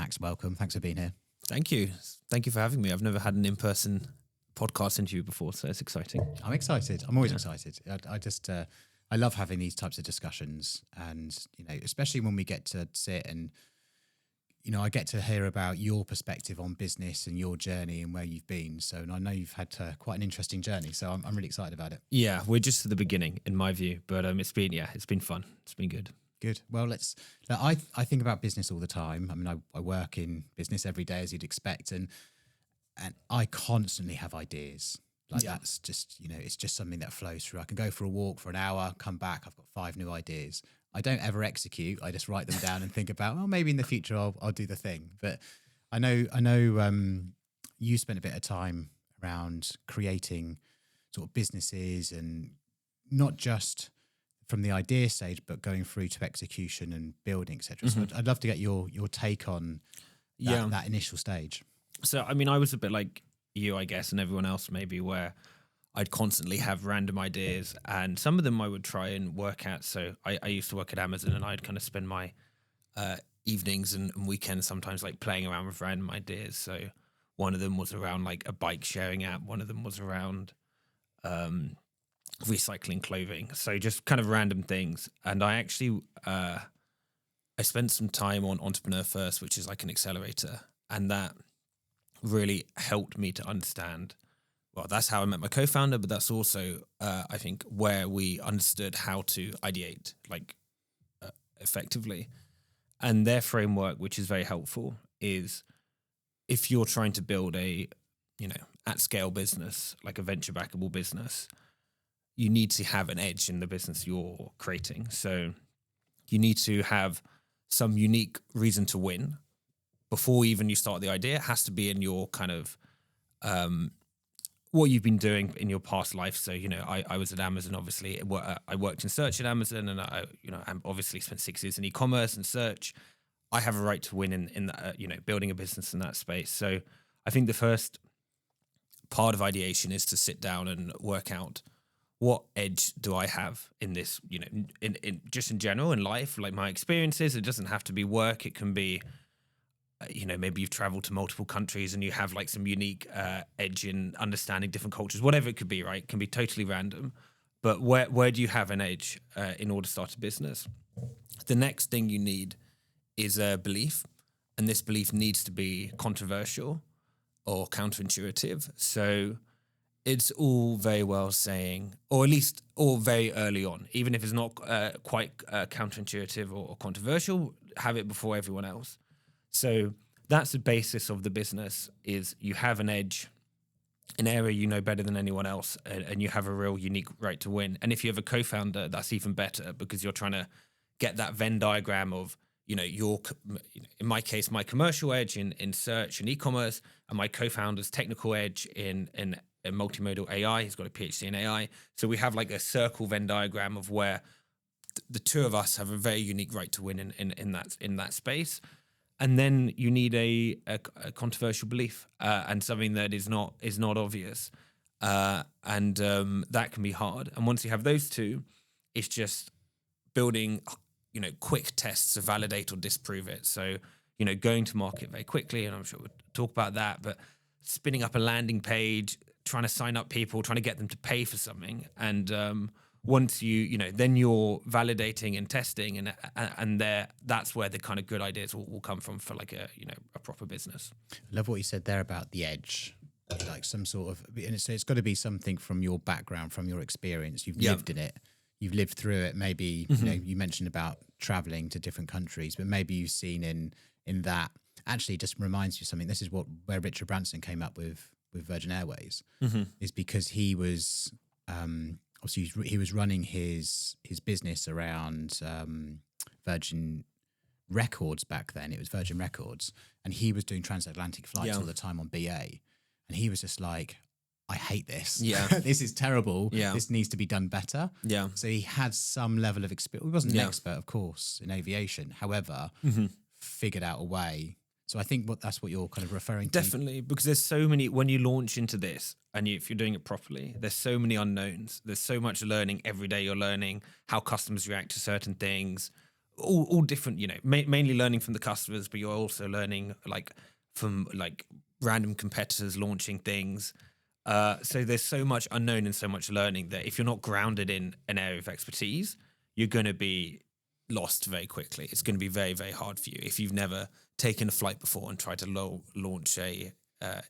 Max, welcome. Thanks for being here. Thank you. Thank you for having me. I've never had an in-person podcast interview before, so it's exciting. I'm excited. I'm always excited. I love having these types of discussions, and especially when we get to sit and I get to hear about your perspective on business and your journey and where you've been. So, and I know you've had quite an interesting journey, so I'm really excited about it. Yeah, we're just at the beginning, in my view, but it's been fun. It's been good. Good. Well, I think about business all the time. I mean, I work in business every day, as you'd expect, and I constantly have ideas. That's just, it's just something that flows through. I can go for a walk for an hour, come back, I've got 5 new ideas. I don't ever execute. I just write them down and think about, well, maybe in the future I'll do the thing. But I know you spent a bit of time around creating sort of businesses, and not just from the idea stage, but going through to execution and building, etc. Mm-hmm. So I'd love to get your take on that initial stage. So, I mean, I was a bit like you, I guess, and everyone else maybe, where I'd constantly have random ideas, and some of them I would try and work at. So I used to work at Amazon, and I'd kind of spend my evenings and weekends sometimes like playing around with random ideas. So one of them was around like a bike sharing app. One of them was around recycling clothing. So just kind of random things. And I actually, I spent some time on Entrepreneur First, which is like an accelerator. And that really helped me to understand, well, that's how I met my co-founder, but that's also, I think, where we understood how to ideate effectively. And their framework, which is very helpful, is if you're trying to build a, at scale business, like a venture backable business, you need to have an edge in the business you're creating. So you need to have some unique reason to win before even you start the idea. It has to be in your kind of what you've been doing in your past life. So, I was at Amazon, obviously. I worked in search at Amazon, and I obviously spent 6 years in e-commerce and search. I have a right to win in building a business in that space. So I think the first part of ideation is to sit down and work out, what edge do I have in this, in just in general in life, like my experiences. It doesn't have to be work. It can be, maybe you've traveled to multiple countries and you have like some unique edge in understanding different cultures, whatever it could be, right? It can be totally random. But where do you have an edge in order to start a business? The next thing you need is a belief. And this belief needs to be controversial or counterintuitive. So it's all very well saying, or at least all very early on, even if it's not quite counterintuitive or controversial, have it before everyone else. So that's the basis of the business, is you have an edge, an area you know better than anyone else, and you have a real unique right to win. And if you have a co-founder, that's even better, because you're trying to get that Venn diagram of, your, in my case, my commercial edge in search and e-commerce, and my co-founder's technical edge in multimodal AI. He's got a PhD in AI. So we have like a circle Venn diagram of where the two of us have a very unique right to win in that space. And then you need a controversial belief and something that is not obvious. And that can be hard. And once you have those two, it's just building, quick tests to validate or disprove it. So, going to market very quickly, and I'm sure we'll talk about that, but spinning up a landing page, trying to sign up people, trying to get them to pay for something. And once then you're validating and testing, and that's where the kind of good ideas will come from for like a proper business. I love what you said there about the edge, like some sort of, and it's got to be something from your background, from your experience. You've lived in it, you've lived through it. Maybe you mentioned about traveling to different countries, but maybe you've seen in that. Actually, it just reminds you of something. This is where Richard Branson came up with Virgin Airways, is because he was obviously he was running his business around Virgin Records back then. It was Virgin Records, and he was doing transatlantic flights all the time on BA, and he was just like, I hate this. Yeah, this is terrible. Yeah, this needs to be done better. Yeah. So he had some level of experience. He wasn't an expert, of course, in aviation. However, figured out a way. So I think that's what you're kind of referring to. Definitely, because there's so many, when you launch into this, and if you're doing it properly, there's so many unknowns. There's so much learning every day. You're learning how customers react to certain things, all different, mainly learning from the customers, but you're also learning like from like random competitors launching things. So there's so much unknown and so much learning that if you're not grounded in an area of expertise, you're going to be lost very quickly. It's going to be very, very hard for you if you've never taken a flight before and tried to launch a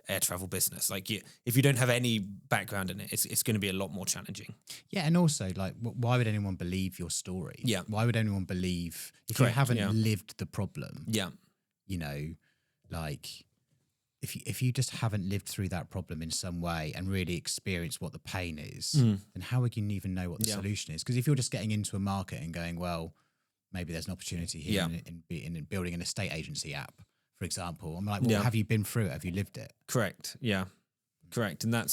air travel business. Like if you don't have any background in it, it's going to be a lot more challenging. Yeah, and also like, why would anyone believe your story? Yeah. Why would anyone believe if Correct, you haven't yeah. lived the problem? Yeah. Like if you just haven't lived through that problem in some way and really experienced what the pain is, then how would you even know what the solution is? Because if you're just getting into a market and going, well, maybe there's an opportunity here in building an estate agency app, for example. I'm like, well, have you been through it? Have you lived it? Correct. Yeah. Correct. And that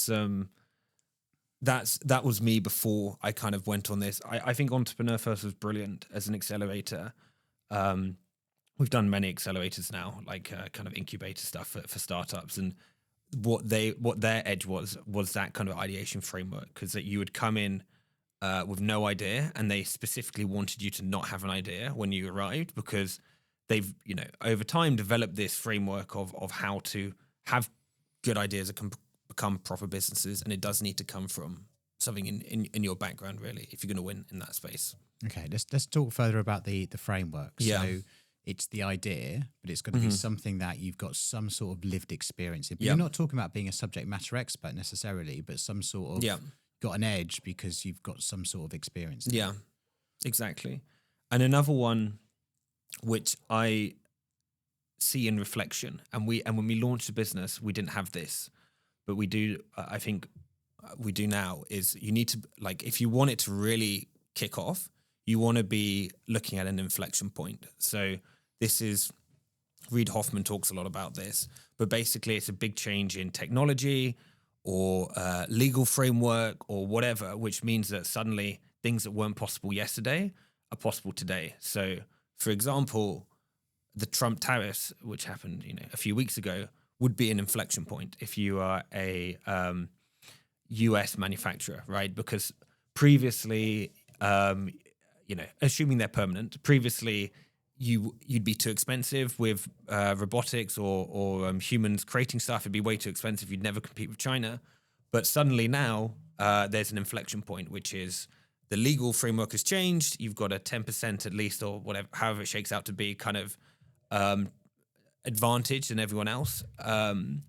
was me before I kind of went on this. I think Entrepreneur First was brilliant as an accelerator. We've done many accelerators now, like kind of incubator stuff for startups. And what their edge was that kind of ideation framework, because that you would come in with no idea, and they specifically wanted you to not have an idea when you arrived, because they've, over time developed this framework of how to have good ideas that can become proper businesses. And it does need to come from something in your background, really, if you're going to win in that space. Okay, let's talk further about the framework. Yeah. So it's the idea, but it's got to be something that you've got some sort of lived experience in. But you're not talking about being a subject matter expert necessarily, but some sort of got an edge because you've got some sort of experience. Yeah, exactly. And another one which I see in reflection, and when we launched the business, we didn't have this, but we do, I think we do now, is you need to, like, if you want it to really kick off, you want to be looking at an inflection point. So this is, Reid Hoffman talks a lot about this, but basically it's a big change in technology or legal framework or whatever, which means that suddenly things that weren't possible yesterday are possible today. So, for example, the Trump tariffs, which happened, a few weeks ago, would be an inflection point if you are a US manufacturer, right? Because previously, assuming they're permanent, previously you'd be too expensive with robotics or humans creating stuff. It'd be way too expensive. You'd never compete with China. But suddenly now there's an inflection point, which is the legal framework has changed. You've got a 10% at least, or whatever, however it shakes out to be, kind of advantage than everyone else. And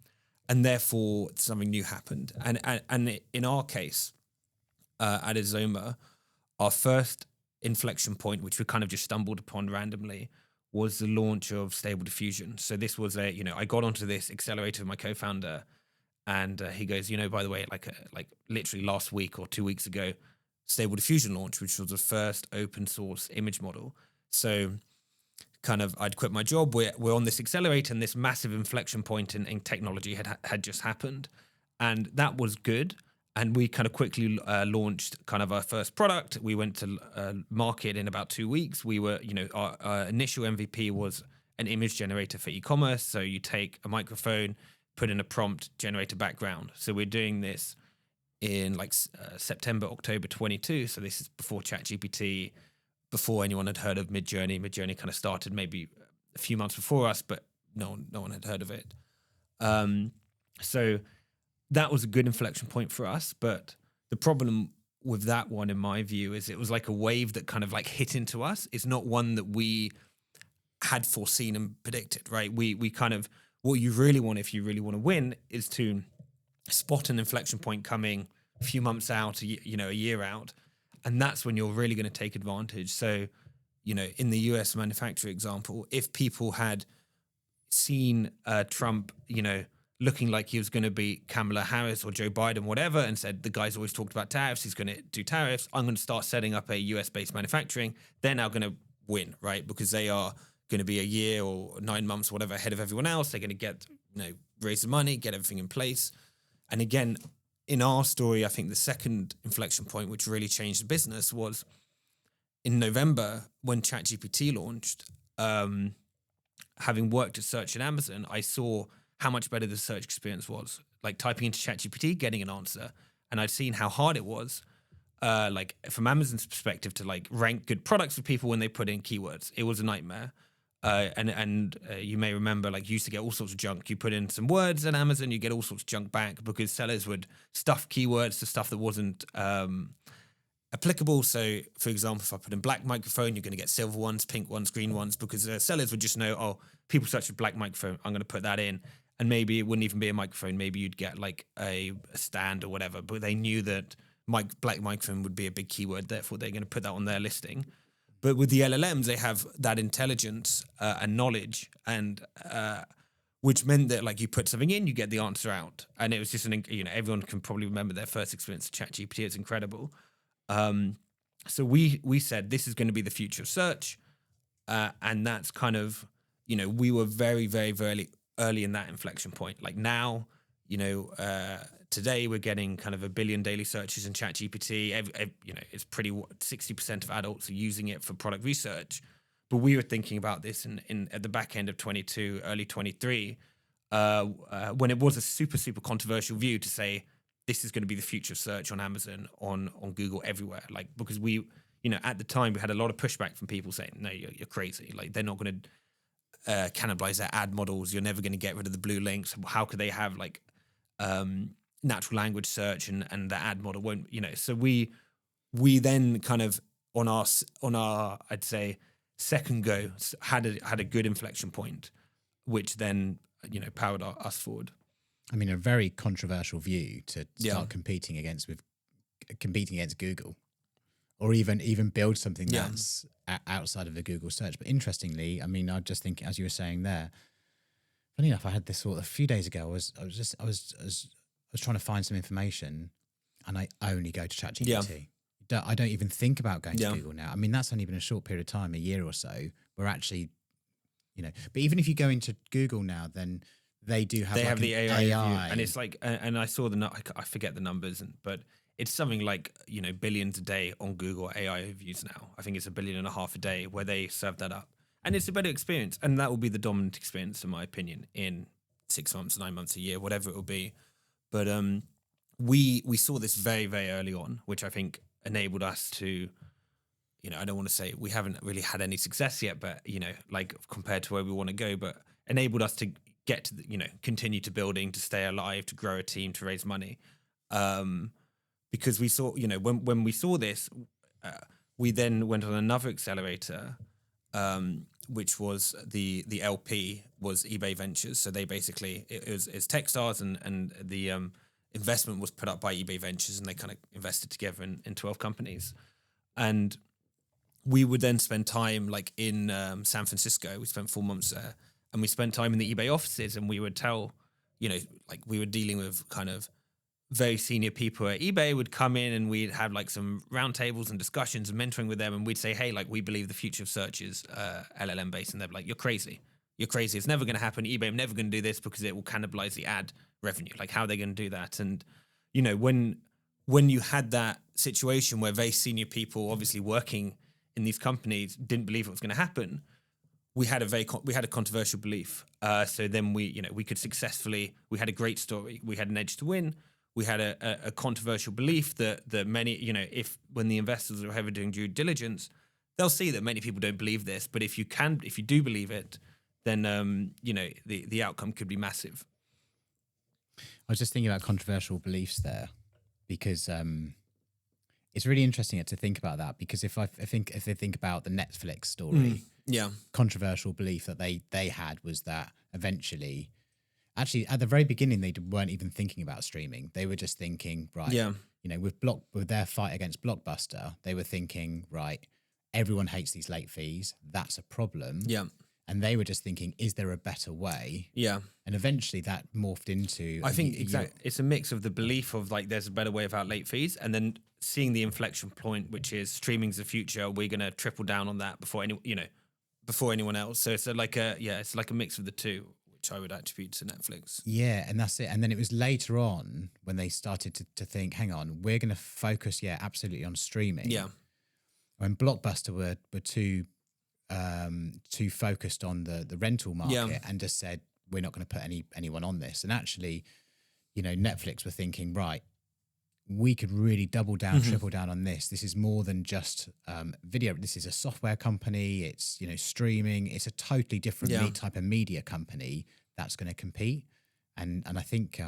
therefore something new happened. And in our case, at Azoma, our first inflection point, which we kind of just stumbled upon randomly, was the launch of Stable Diffusion. So this was I got onto this accelerator with my co-founder, and he goes, by the way, like literally last week or 2 weeks ago, Stable Diffusion launched, which was the first open source image model. So kind of, I'd quit my job. We're on this accelerator, and this massive inflection point in technology had just happened, and that was good. And we kind of quickly launched kind of our first product. We went to market in about 2 weeks. We were, our initial MVP was an image generator for e-commerce. So you take a microphone, put in a prompt, generate a background. So we're doing this in September, October 22. So this is before ChatGPT, before anyone had heard of Midjourney. Midjourney kind of started maybe a few months before us, but no one had heard of it. So that was a good inflection point for us. But the problem with that one, in my view, is it was like a wave that kind of hit into us. It's not one that we had foreseen and predicted, right? We kind of, what you really want, if you really want to win, is to spot an inflection point coming a few months out, a year out. And that's when you're really going to take advantage. So, in the US manufacturer example, if people had seen Trump, looking like he was going to be Kamala Harris or Joe Biden, whatever, and said, the guy's always talked about tariffs, he's going to do tariffs, I'm going to start setting up a US-based manufacturing, they're now going to win, right? Because they are going to be a year or 9 months, whatever, ahead of everyone else. They're going to get, raise the money, get everything in place. And again, in our story, I think the second inflection point, which really changed the business, was in November when ChatGPT launched. Having worked at search at Amazon, I saw how much better the search experience was. Like typing into ChatGPT, getting an answer. And I'd seen how hard it was. like from Amazon's perspective, to like rank good products for people when they put in keywords. It was a nightmare. And you may remember, like, you used to get all sorts of junk. You put in some words on Amazon, you get all sorts of junk back because sellers would stuff keywords to stuff that wasn't applicable. So, for example, if I put in black microphone, you're going to get silver ones, pink ones, green ones, because sellers would just know, oh, people search for black microphone, I'm going to put that in. And maybe it wouldn't even be a microphone. Maybe you'd get like a stand or whatever. But they knew that black microphone would be a big keyword. Therefore, they're going to put that on their listing. But with the LLMs, they have that intelligence and knowledge, and which meant that, like, you put something in, you get the answer out. And it was just everyone can probably remember their first experience with ChatGPT. It's incredible. So we said this is going to be the future of search, and that's kind of, we were very, very, very early in that inflection point. Like now, today we're getting kind of 1 billion daily searches in ChatGPT. It's pretty 60% of adults are using it for product research. But we were thinking about this in at the back end of 22, early 23, when it was a super, super controversial view to say this is going to be the future of search on Amazon, on Google, everywhere. Like, because we, at the time we had a lot of pushback from people saying, no, you're crazy. Like, they're not going to cannibalize their ad models. You're never going to get rid of the blue links. How could they have like natural language search and the ad model won't, so we then kind of on our I'd say second go had a good inflection point, which then powered us forward. I mean, a very controversial view to start competing against Google, or even build something that's outside of the Google search. But interestingly, I mean, I just think, as you were saying there, funny enough, I had this thought a few days ago. I was trying to find some information, and I only go to ChatGPT. I don't even think about going to Google now. I mean, that's only been a short period of time, a year or so. We're actually, but even if you go into Google now, then they do have the AI. And it's like, and I saw I forget the numbers, but it's something like billions a day on Google AI views now. I think it's 1.5 billion a day where they serve that up, and it's a better experience, and that will be the dominant experience, in my opinion, in 6 months, 9 months, a year, whatever it will be. But we saw this very, very early on, which I think enabled us to, I don't want to say we haven't really had any success yet, but like compared to where we want to go, but enabled us to get to continue to building, to stay alive, to grow a team, to raise money. Because we saw, when we saw this, we then went on another accelerator, which was the LP was eBay Ventures. So they basically, it's Techstars and the investment was put up by eBay Ventures, and they kind of invested together in 12 companies. And we would then spend time like in San Francisco. We spent 4 months there, and we spent time in the eBay offices, and we would tell, like we were dealing with kind of very senior people at eBay would come in, and we'd have like some roundtables and discussions and mentoring with them. And we'd say, hey, like, we believe the future of search is LLM based. And they'd be like, you're crazy. It's never going to happen. eBay are never going to do this because it will cannibalize the ad revenue. Like, how are they going to do that? And, when you had that situation where very senior people obviously working in these companies didn't believe it was going to happen, we had a controversial belief. So then we could successfully, we had a great story. We had an edge to win. We had a controversial belief that many, if when the investors are ever doing due diligence, they'll see that many people don't believe this. But if you do believe it, then the outcome could be massive. I was just thinking about controversial beliefs there, because it's really interesting to think about that. Because if they think about the Netflix story, controversial belief that they had was that eventually. Actually, at the very beginning, they weren't even thinking about streaming. They were just thinking, right, with their fight against Blockbuster, they were thinking, right, everyone hates these late fees. That's a problem. Yeah. And they were just thinking, is there a better way? Yeah. And eventually that morphed into... I think exactly. It's a mix of the belief of like, there's a better way about late fees, and then seeing the inflection point, which is streaming's the future. We're going to triple down on that before anyone else. So it's like a mix of the two, which I would attribute to Netflix. Yeah, and that's it. And then it was later on when they started to think, hang on, we're going to focus, absolutely on streaming. Yeah. When Blockbuster were too focused on the rental market and just said, we're not going to put anyone on this. And actually, Netflix were thinking, right, we could really double down, triple down on this. This is more than just video. This is a software company. It's, streaming. It's a totally different type of media company that's going to compete. And I think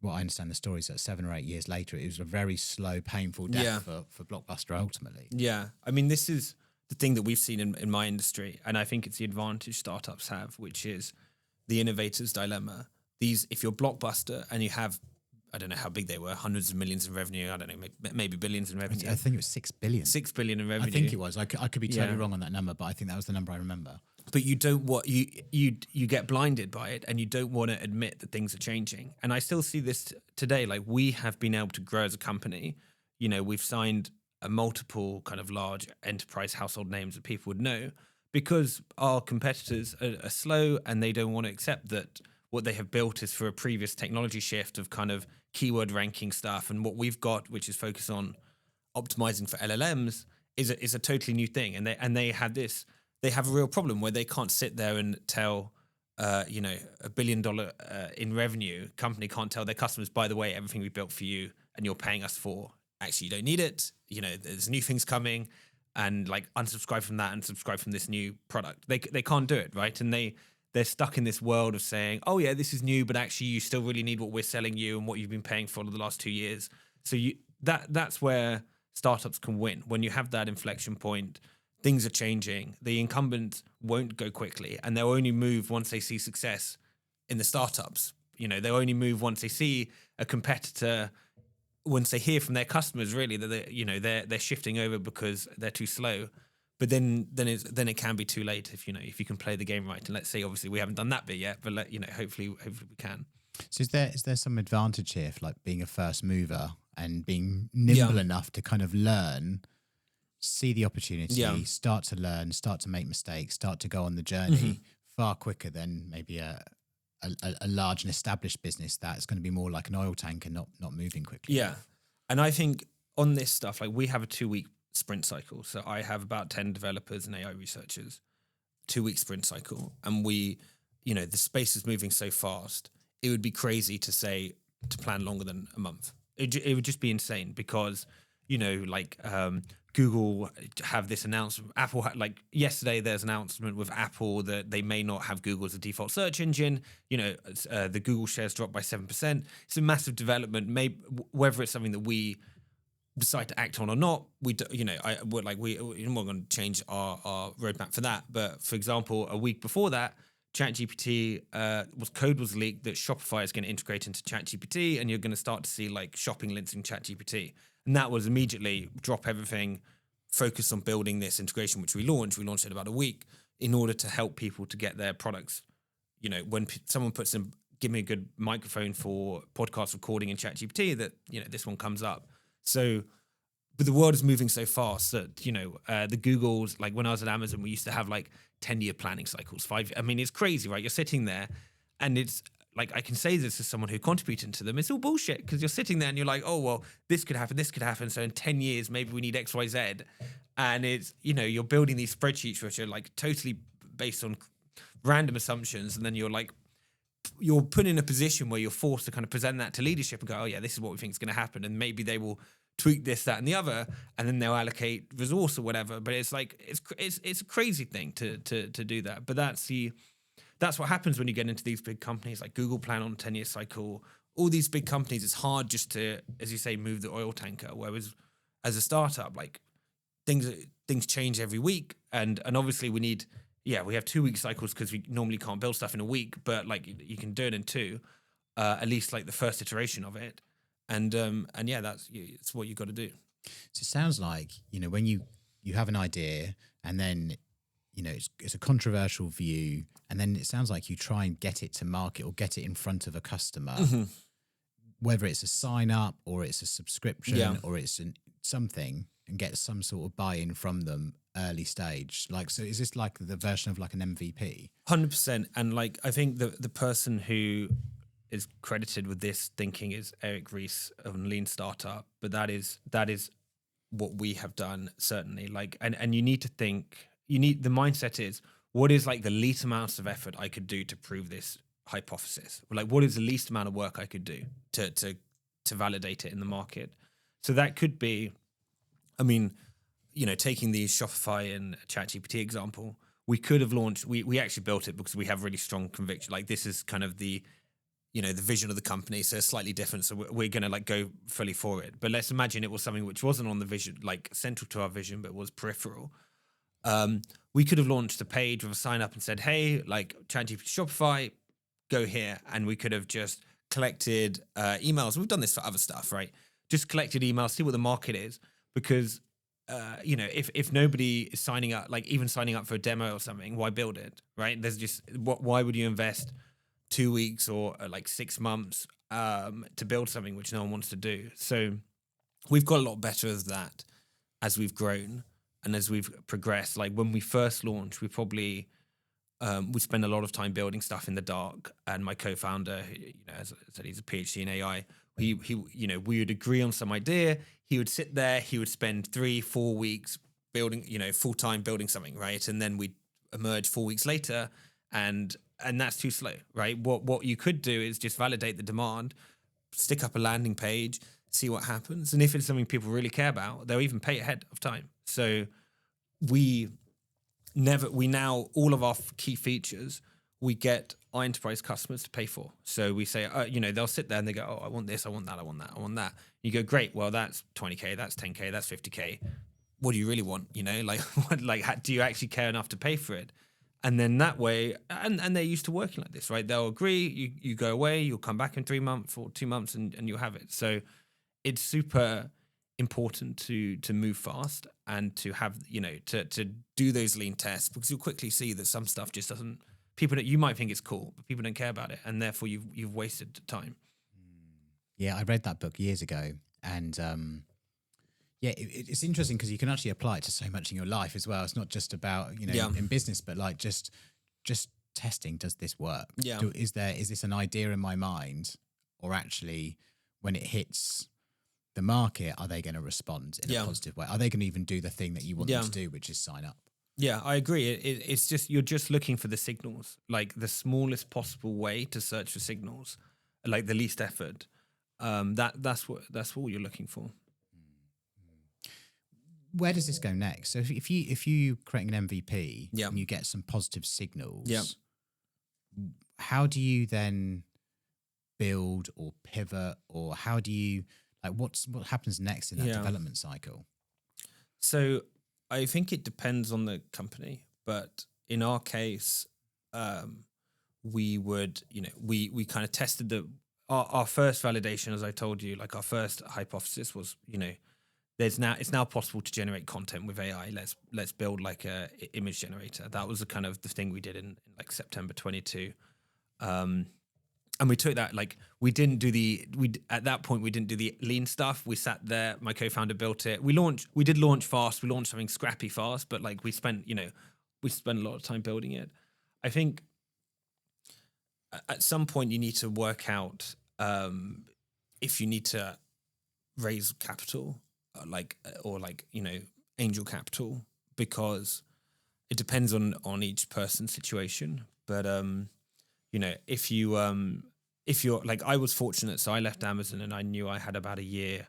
what I understand the story is that 7 or 8 years later, it was a very slow, painful death for Blockbuster ultimately. Yeah. I mean, this is the thing that we've seen in my industry. And I think it's the advantage startups have, which is the innovator's dilemma. If you're Blockbuster and you have, I don't know how big they were, hundreds of millions in revenue, I don't know, maybe billions in revenue. I think it was 6 billion. 6 billion in revenue. I think it was. I could be totally wrong on that number, but I think that was the number I remember. But you don't want you get blinded by it, and you don't want to admit that things are changing. And I still see this today. Like, we have been able to grow as a company. We've signed a multiple kind of large enterprise household names that people would know, because our competitors are slow and they don't want to accept that what they have built is for a previous technology shift of kind of keyword ranking stuff. And what we've got, which is focused on optimizing for LLMs, is a totally new thing. And they have a real problem where they can't sit there and tell, $1 billion in revenue company can't tell their customers, by the way, everything we built for you and you're paying us for, actually, you don't need it. There's new things coming, and like unsubscribe from that and subscribe from this new product. They can't do it, right? And they're stuck in this world of saying, oh yeah, this is new, but actually you still really need what we're selling you and what you've been paying for the last 2 years. So that's where startups can win. When you have that inflection point, things are changing. The incumbents won't go quickly, and they'll only move once they see success in the startups. They'll only move once they see a competitor, once they hear from their customers really that they're shifting over because they're too slow. But then it can be too late if you can play the game right. And let's say, obviously, we haven't done that bit yet, but hopefully we can. So is there some advantage here for like being a first mover and being nimble enough to kind of learn, see the opportunity, start to learn, start to make mistakes, start to go on the journey far quicker than maybe a large and established business that's going to be more like an oil tanker, not moving quickly. Yeah. And I think on this stuff, like, we have a 2-week sprint cycle. So I have about 10 developers and AI researchers, 2-week sprint cycle. And the space is moving so fast. It would be crazy to plan longer than a month. It would just be insane, because, Google have this announcement. Apple, yesterday, there's an announcement with Apple that they may not have Google as a default search engine. The Google shares dropped by 7%. It's a massive development. Maybe whether it's something that we decide to act on or not, we're not going to change our roadmap for that. But for example, a week before that, ChatGPT was leaked that Shopify is going to integrate into ChatGPT, and you're going to start to see like shopping links in ChatGPT. And that was immediately drop everything, focus on building this integration, which we launched. We launched it about a week in order to help people to get their products. When someone puts in, give me a good microphone for podcast recording in ChatGPT, that, this one comes up. So, but the world is moving so fast that, the Googles, like when I was at Amazon, we used to have like 10-year planning cycles, 5. I mean, it's crazy, right? You're sitting there and it's like, I can say this as someone who contributed to them. It's all bullshit, because you're sitting there and you're like, oh, well, this could happen. So in 10 years, maybe we need X, Y, Z. And it's, you're building these spreadsheets which are like totally based on random assumptions. And then you're put in a position where you're forced to kind of present that to leadership and go, oh yeah, this is what we think is going to happen. And maybe they will tweak this, that, and the other, and then they'll allocate resource or whatever. But it's like, it's a crazy thing to do that. But that's what happens when you get into these big companies. Like Google plan on a 10-year cycle. All these big companies, it's hard just to, as you say, move the oil tanker. Whereas as a startup, like things change every week, and obviously we have 2-week cycles because we normally can't build stuff in a week, but like you can do it in 2, at least like the first iteration of it. And it's what you got to do. So it sounds like, when you have an idea, and then, it's a controversial view, and then it sounds like you try and get it to market or get it in front of a customer, whether it's a sign up or it's a subscription or it's something, and get some sort of buy-in from them early stage. Like, so is this like the version of like an MVP? 100%. And like, I think the person who is credited with this thinking is Eric Ries of Lean Startup, but that is what we have done, certainly. Like, and you need to think, the mindset is, what is like the least amount of effort I could do to prove this hypothesis? Like, what is the least amount of work I could do to validate it in the market? So that could be, I mean, taking the Shopify and ChatGPT example, we could have launched, we actually built it because we have really strong conviction. Like this is kind of the vision of the company. So it's slightly different. So we're going to like go fully for it. But let's imagine it was something which wasn't on the vision, like central to our vision, but was peripheral. We could have launched a page with a sign up and said, hey, like ChatGPT Shopify, go here. And we could have just collected emails. We've done this for other stuff, right? Just collected emails, see what the market is. Because, if nobody is signing up, like even signing up for a demo or something, why build it, right? There's just, why would you invest 2 weeks or like 6 months to build something which no one wants to do? So we've got a lot better at that as we've grown and as we've progressed. Like when we first launched, we probably we spend a lot of time building stuff in the dark. And my co-founder, as I said, he's a PhD in AI. We would agree on some idea. He would sit there. He would spend 3-4 weeks building, full time building something, right? And then we'd emerge 4 weeks later, and that's too slow, right? What you could do is just validate the demand, stick up a landing page, see what happens, and if it's something people really care about, they'll even pay ahead of time. So we now all of our key features we get our enterprise customers to pay for. So we say, they'll sit there and they go, oh, I want this, I want that, I want that, I want that. You go, great. Well, that's 20K, that's 10K, that's 50K. What do you really want? Do you actually care enough to pay for it? And then that way, and they're used to working like this, right? They'll agree, you go away, you'll come back in 3 months or 2 months and you'll have it. So it's super important to move fast and to have, to do those lean tests, because you'll quickly see that some stuff just doesn't, you might think it's cool, but people don't care about it. And therefore you've wasted time. Yeah, I read that book years ago, and it's interesting because you can actually apply it to so much in your life as well. It's not just about in business, but like just testing. Does this work? Yeah. Is this an idea in my mind, or actually when it hits the market, are they going to respond in a positive way? Are they going to even do the thing that you want them to do, which is sign up? Yeah, I agree. It's just, you're just looking for the signals, like the smallest possible way to search for signals, like the least effort. That's what you're looking for. Where does this go next? So if you create an MVP Yeah. and you get some positive signals, Yeah. how do you then build or pivot, or how do you what happens next in that development cycle? So I think it depends on the company, but in our case, we would, we kind of tested our first validation, as I told you, like our first hypothesis was, it's now possible to generate content with AI. Let's build like a image generator. That was the kind of the thing we did in like September 22. And we took that, like at that point we didn't do the lean stuff. We sat there, my co-founder built it. We did launch fast. We launched something scrappy fast, but like we spent a lot of time building it. I think at some point you need to work out if you need to raise capital, or angel capital, because it depends on each person's situation. But if you're like, I was fortunate, so I left Amazon and I knew I had about a year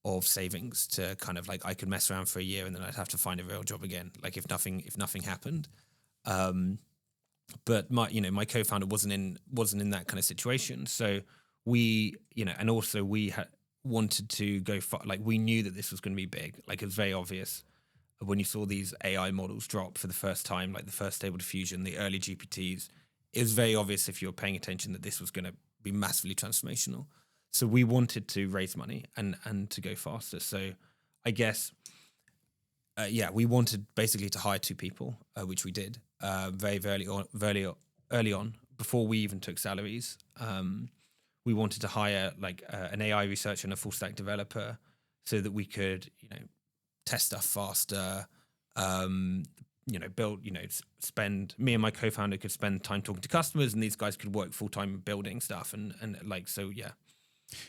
of savings to kind of like, I could mess around for a year and then I'd have to find a real job again, like if nothing happened. But my co-founder wasn't in that kind of situation. So we, and also we wanted to go far, like we knew that this was going to be big. Like it was very obvious when you saw these AI models drop for the first time, like the first Stable Diffusion, the early GPTs. It was very obvious, if you were paying attention, that this was going to be massively transformational. So we wanted to raise money and to go faster. So I guess, we wanted basically to hire 2 people, which we did very early on, before we even took salaries. We wanted to hire like an AI researcher and a full stack developer, so that we could, test stuff faster. Build, spend, me and my co-founder could spend time talking to customers, and these guys could work full time building stuff. And like, so, yeah.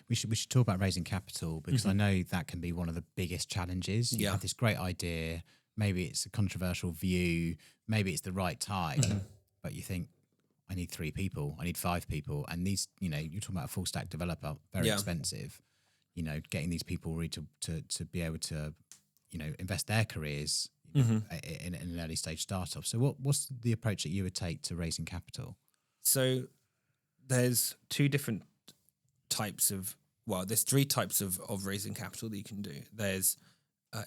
We should talk about raising capital, because I know that can be one of the biggest challenges. You have this great idea, maybe it's a controversial view, maybe it's the right time, but you think, I need 3 people, I need 5 people. And these, you're talking about a full stack developer, very expensive. getting these people really to be able to, invest their careers in an early stage startup. So what's the approach that you would take to raising capital? So there's two different types of, there's three types of raising capital that you can do. There's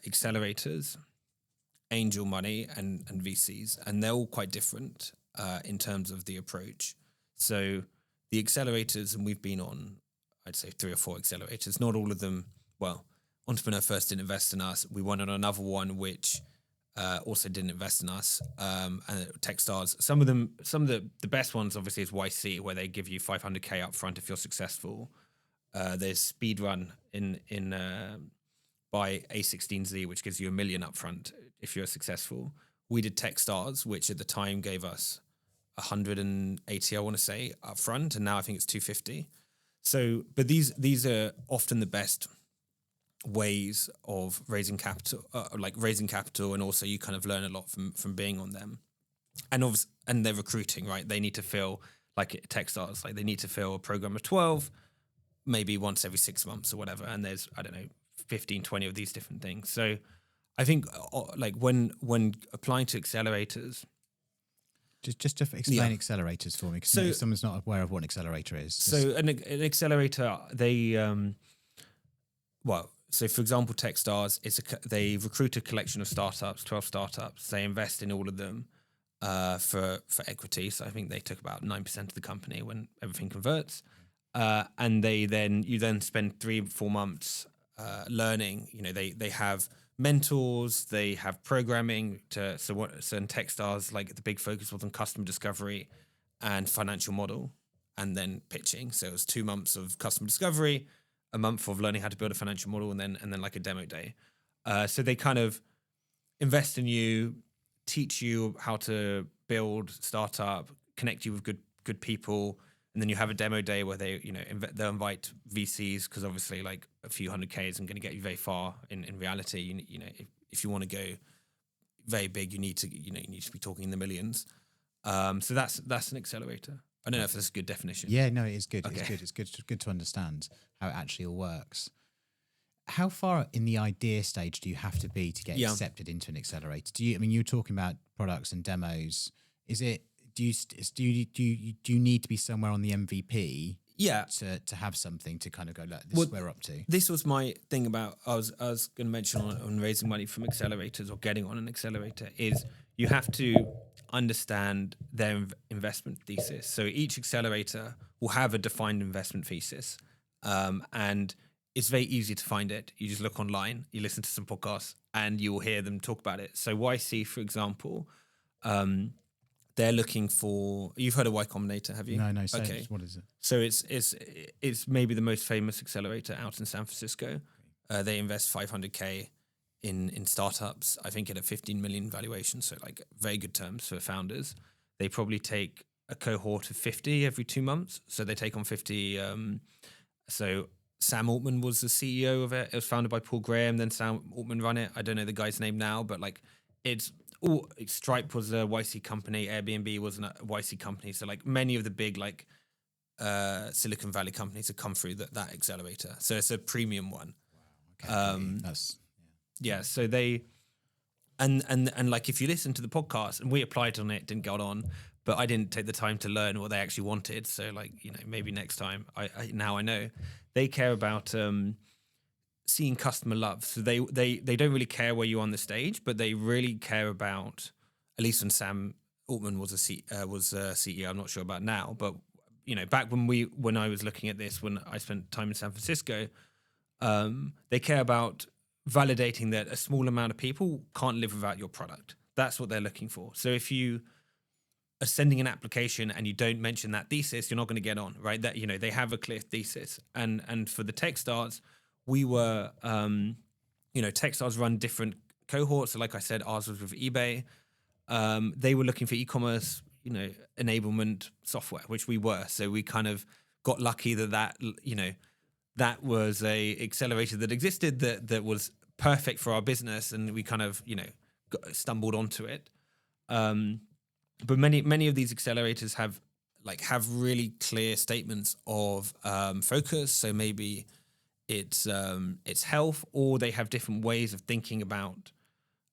accelerators, angel money, and VCs, and they're all quite different in terms of the approach. So the accelerators, and we've been on, I'd say 3 or 4 accelerators, not all of them, Entrepreneur First didn't invest in us. We went on another one which also didn't invest in us, and Techstars. Some of the best ones obviously is YC, where they give you 500k up front if you're successful. There's Speedrun by A16Z, which gives you $1 million up front if you're successful. We did Techstars, which at the time gave us 180, I want to say, up front, and now I think it's 250. So, but these are often the best ways of raising capital, and also you kind of learn a lot from being on them. And they're recruiting, right? They need to fill, like Techstars, like they need to fill a program of 12, maybe once every 6 months or whatever. And there's, I don't know, 15, 20 of these different things. So I think like when applying to accelerators, just to explain accelerators for me, because if someone's not aware of what an accelerator is. So an accelerator, they so for example, Techstars, they recruit a collection of startups, 12 startups. They invest in all of them for equity. So I think they took about 9% of the company when everything converts. And you then spend 3-4 months learning. They have mentors, they have programming so in Techstars, like the big focus was on customer discovery and financial model, and then pitching. So it was 2 months of customer discovery, a month of learning how to build a financial model, and then like a demo day. So they kind of invest in you, teach you how to build startup, connect you with good people, and then you have a demo day where they, they'll invite VCs, because obviously like a few 100K isn't going to get you very far in reality. If you want to go very big, you need to be talking in the millions. So that's an accelerator. I don't know if that's a good definition. Yeah, no, it is good. Okay. It's good to understand how it actually all works. How far in the idea stage do you have to be to get accepted into an accelerator? You were talking about products and demos. Do you need to be somewhere on the MVP? Yeah. To have something to kind of go, look, this is where we're up to. This was my thing about, I was going to mention on raising money from accelerators or getting on an accelerator, is you have to understand their investment thesis. So each accelerator will have a defined investment thesis. And it's very easy to find it. You just look online, you listen to some podcasts, and you will hear them talk about it. So YC, for example, they're looking for. You've heard of Y Combinator, have you? No. Okay. What is it? So it's maybe the most famous accelerator out in San Francisco. They invest 500K in startups. I think at a 15 million valuation. So like very good terms for founders. They probably take a cohort of 50 every 2 months. So they take on 50. So Sam Altman was the CEO of it. It was founded by Paul Graham. Then Sam Altman ran it. I don't know the guy's name now, but like Stripe was a YC company. Airbnb was a YC company. So like many of the big like Silicon Valley companies have come through that accelerator. So it's a premium one. Wow. Okay. So they and like if you listen to the podcast, and we applied on it, didn't get on, but I didn't take the time to learn what they actually wanted. So like maybe next time I now I know they care about seeing customer love. So they don't really care where you're on the stage, but they really care about, at least when Sam Altman was a CEO, I'm not sure about now, but back when I was looking at this, when I spent time in San Francisco, they care about validating that a small amount of people can't live without your product. That's what they're looking for. So if you are sending an application and you don't mention that thesis, you're not going to get on, right? That they have a clear thesis. And for the Techstars, we were, Techstars run different cohorts. So like I said, ours was with eBay. They were looking for e-commerce, enablement software, which we were. So we kind of got lucky that was a accelerator that existed that was perfect for our business, and we kind of stumbled onto it. But many of these accelerators have really clear statements of focus. So maybe it's health, or they have different ways of thinking about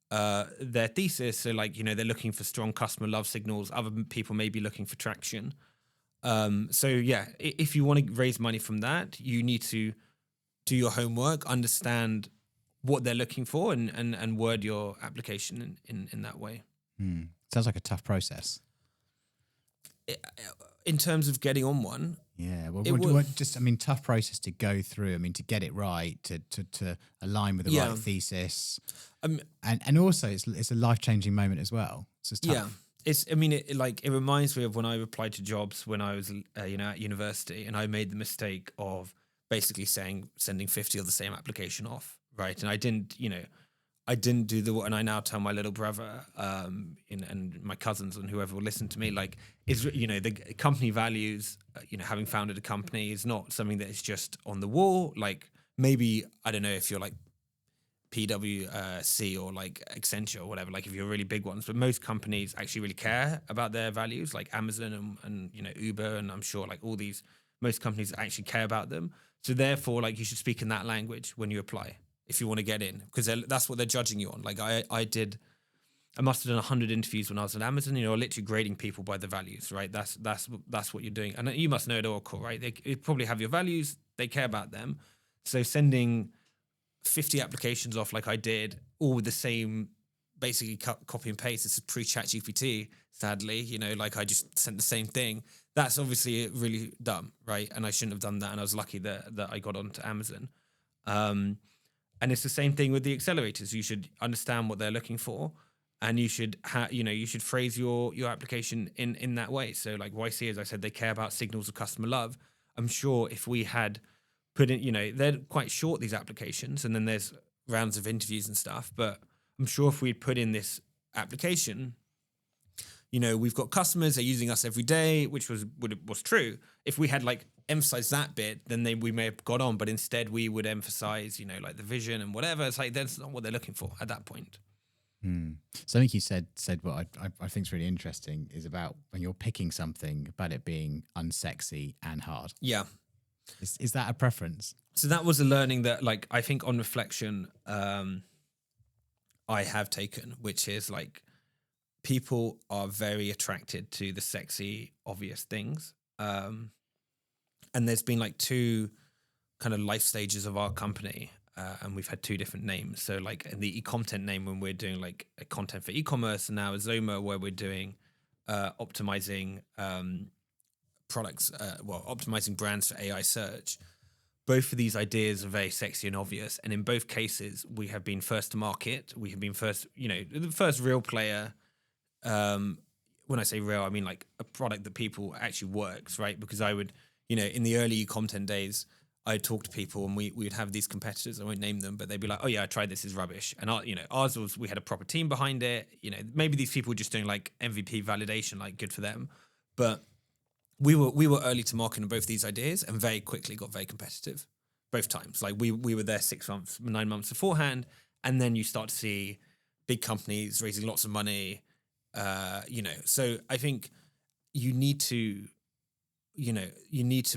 their thesis. So like, you know, they're looking for strong customer love signals. Other people may be looking for traction. So yeah, if you want to raise money from that, you need to do your homework, understand what they're looking for, and word your application in that way. Sounds like a tough process. In terms of getting on one, yeah, well, tough process to go through. I mean, to get it right, to align with the right thesis, and also it's a life-changing moment as well. So it's tough. Yeah, it reminds me of when I applied to jobs when I was at university, and I made the mistake of basically sending 50 of the same application off, right? And I didn't do and I now tell my little brother and my cousins and whoever will listen to me, like, the company values, having founded a company is not something that is just on the wall. Like, maybe, I don't know if you're like PwC or like Accenture or whatever, like if you're really big ones, but most companies actually really care about their values, like Amazon and Uber, and I'm sure like most companies actually care about them. So therefore, like, you should speak in that language when you apply if you want to get in, because that's what they're judging you on. Like I must have done 100 interviews when I was at Amazon, literally grading people by the values, right? That's what you're doing. And you must know at Oracle, right? They probably have your values, they care about them. So sending 50 applications off like I did, all with the same, basically copy and paste. It's pre-chat GPT, sadly, like I just sent the same thing. That's obviously really dumb, right? And I shouldn't have done that. And I was lucky that I got onto Amazon. And it's the same thing with the accelerators. You should understand what they're looking for, and you should you should phrase your application in that way. So like YC, as I said, they care about signals of customer love. I'm sure if we had put in, they're quite short, these applications, and then there's rounds of interviews and stuff. But I'm sure if we'd put in this application, we've got customers, they're using us every day, which was true. If we had like emphasized that bit, then we may have got on. But instead, we would emphasize, like the vision and whatever. It's like that's not what they're looking for at that point. Something you said what I think is really interesting is about when you're picking something, about it being unsexy and hard. Yeah. Is that a preference? So that was a learning that, like, I think on reflection, I have taken, which is like, people are very attracted to the sexy, obvious things. And there's been like two kind of life stages of our company. And we've had two different names. So like in the e-content name, when we're doing like a content for e-commerce, and now Zoma, where we're doing optimizing products, optimizing brands for AI search. Both of these ideas are very sexy and obvious. And in both cases, we have been first to market. We have been first, the first real player. When I say real, I mean like a product that people actually works, right? Because I would, in the early content days, I'd talk to people and we would have these competitors. I won't name them, but they'd be like, "Oh yeah, I tried this, is rubbish." And ours was, we had a proper team behind it. Maybe these people were just doing like MVP validation, like good for them. But we were early to market on both these ideas and very quickly got very competitive both times. Like we were there 6 months, 9 months beforehand, and then you start to see big companies raising lots of money. So I think you need to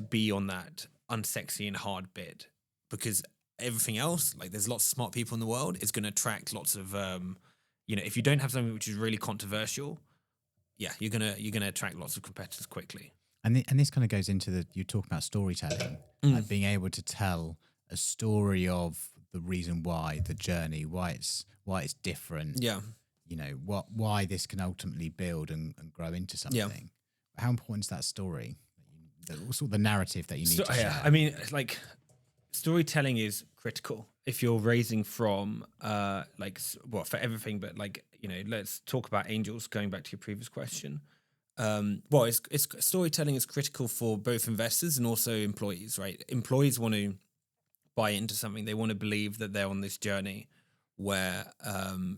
be on that unsexy and hard bit, because everything else, like there's lots of smart people in the world, is going to attract lots of, if you don't have something which is really controversial, you're gonna attract lots of competitors quickly. And this kind of goes into you talk about storytelling, like being able to tell a story of the reason why, the journey, why it's different. Yeah. Why this can ultimately build and grow into something. Yeah. How important is that story? Also the narrative that you need to share. Yeah, I mean, like, storytelling is critical if you're raising from for everything, but like, let's talk about angels, going back to your previous question. It's storytelling is critical for both investors and also employees, right? Employees want to buy into something. They want to believe that they're on this journey where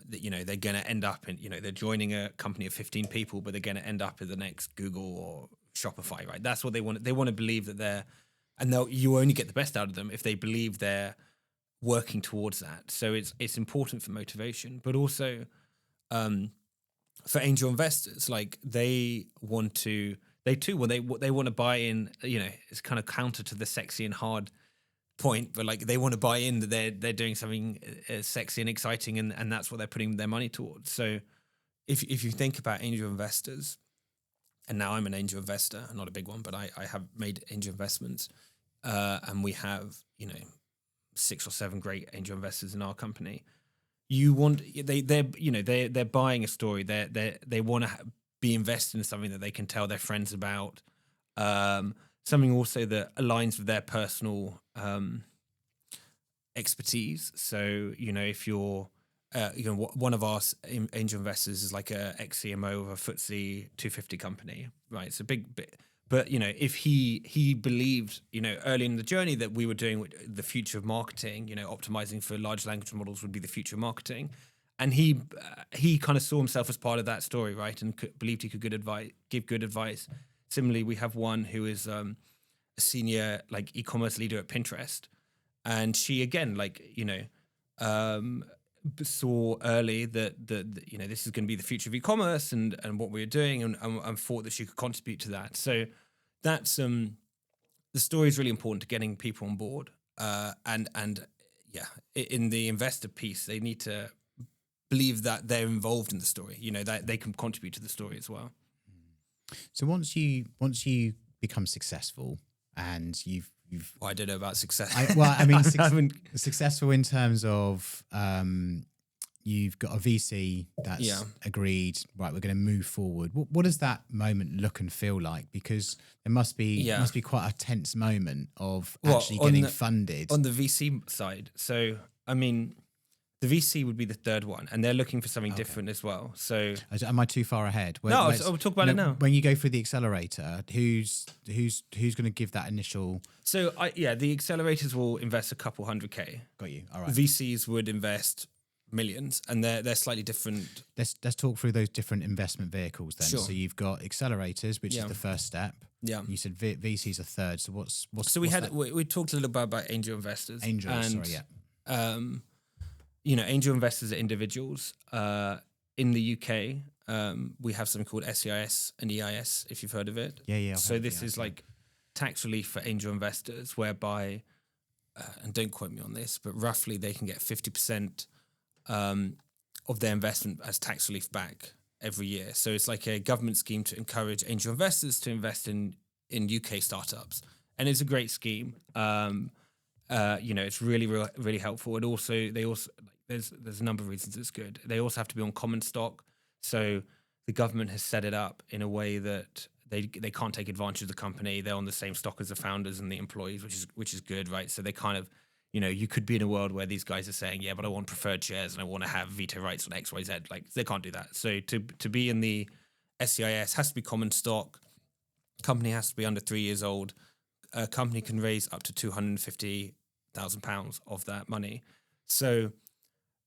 they're going to end up in, they're joining a company of 15 people, but they're going to end up at the next Google or Shopify, right? That's what they want. They want to believe that you only get the best out of them if they believe they're working towards that. So it's important for motivation, but also for angel investors, like they want to buy in. It's kind of counter to the sexy and hard point, but like they want to buy in that they're doing something sexy and exciting, and that's what they're putting their money towards. So if you think about angel investors, and now I'm an angel investor, not a big one, but I have made angel investments, and we have 6 or 7 great angel investors in our company. They're buying a story. They want to be invested in something that they can tell their friends about. Something also that aligns with their personal expertise. So if you're one of our angel investors is like a ex-CMO of a FTSE 250 company, right? It's a big bit. But if he believed early in the journey that we were doing the future of marketing, optimizing for large language models would be the future of marketing, and he kind of saw himself as part of that story, right? And believed he could give good advice. Similarly, we have one who is a senior like e-commerce leader at Pinterest, and she again saw early that this is going to be the future of e-commerce and what we're doing, and thought that she could contribute to that. So that's the story is really important to getting people on board. In the investor piece, they need to believe that they're involved in the story. That they can contribute to the story as well. So once you become successful and you've I don't know about success. Successful in terms of you've got a VC that's agreed, right, we're going to move forward. What does that moment look and feel like? Because there must be quite a tense moment of actually getting funded. On the VC side. So, the VC would be the third one, and they're looking for something different as well. So, am I too far ahead? I'll talk about it now. When you go through the accelerator, who's going to give that initial? So, the accelerators will invest a couple $100K. Got you. All right. VCs would invest millions, and they're slightly different. Let's talk through those different investment vehicles then. Sure. So you've got accelerators, which is the first step. Yeah. You said VC's a third. So what's so we talked a little bit about angel investors. Angel investors are individuals. In the UK, we have something called SEIS and EIS, if you've heard of it. Yeah. So this is like tax relief for angel investors, whereby, and don't quote me on this, but roughly they can get 50% of their investment as tax relief back every year. So it's like a government scheme to encourage angel investors to invest in UK startups, and it's a great scheme. It's really, really helpful. And also, there's a number of reasons it's good. They also have to be on common stock. So the government has set it up in a way that they can't take advantage of the company. They're on the same stock as the founders and the employees, which is good, right? So they kind of, you could be in a world where these guys are saying, yeah, but I want preferred shares and I want to have veto rights on X, Y, Z. Like, they can't do that. So to be in the SEIS has to be common stock. Company has to be under 3 years old. A company can raise up to £250,000 of that money. So,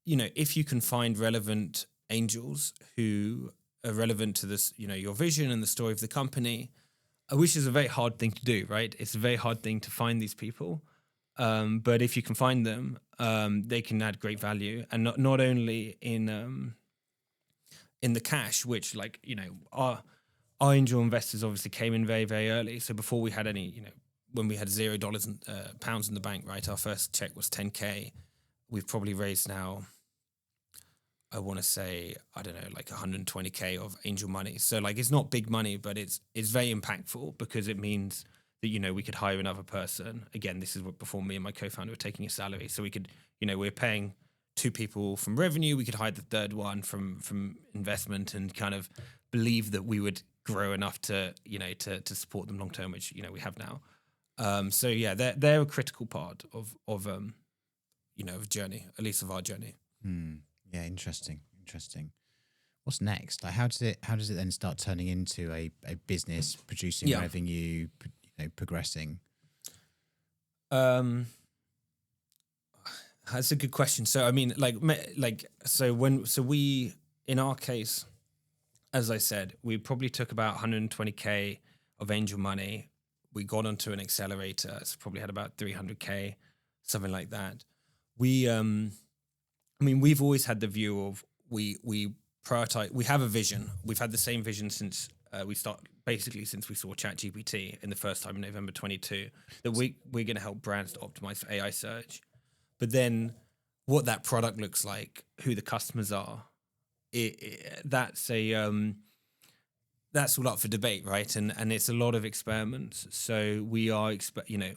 if you can find relevant angels who are relevant to this, your vision and the story of the company, which is a very hard thing to do, right? It's a very hard thing to find these people. But if you can find them, they can add great value, and not only in the cash, which our angel investors obviously came in very, very early. So before we had any, when we had $0 and pounds in the bank, right? Our first check was 10K. We've probably raised now, I want to say, I don't know, like 120K of angel money. So it's not big money, but it's very impactful, because it means that, we could hire another person. Again, this is what before me and my co-founder were taking a salary. So we could, we're paying 2 people from revenue. We could hire the third one from investment, and kind of believe that we would grow enough to, to support them long term, which, we have now. They're a critical part of journey, at least of our journey. Yeah, interesting. What's next? Like, how does it then start turning into a business producing revenue, progressing? That's a good question. So we, in our case, as I said, we probably took about 120K of angel money. We got onto an accelerator. So probably had about 300K, something like that. We've always had the view of we prioritize. We have a vision. We've had the same vision since we start basically since we saw ChatGPT in the first time in November 22, that we're going to help brands to optimize for AI search. But then what that product looks like, who the customers are, that's all up for debate, right? And it's a lot of experiments. So we are,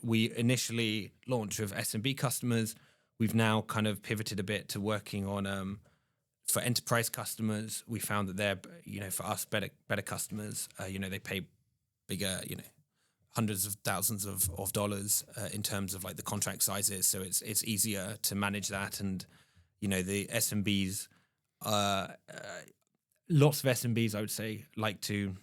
we initially launched with SMB customers. We've now kind of pivoted a bit to working on for enterprise customers. We found that they're, for us, better customers. They pay bigger, hundreds of thousands of dollars in terms of like the contract sizes. So it's easier to manage that. And, the SMBs, lots of SMBs, I would say, like to,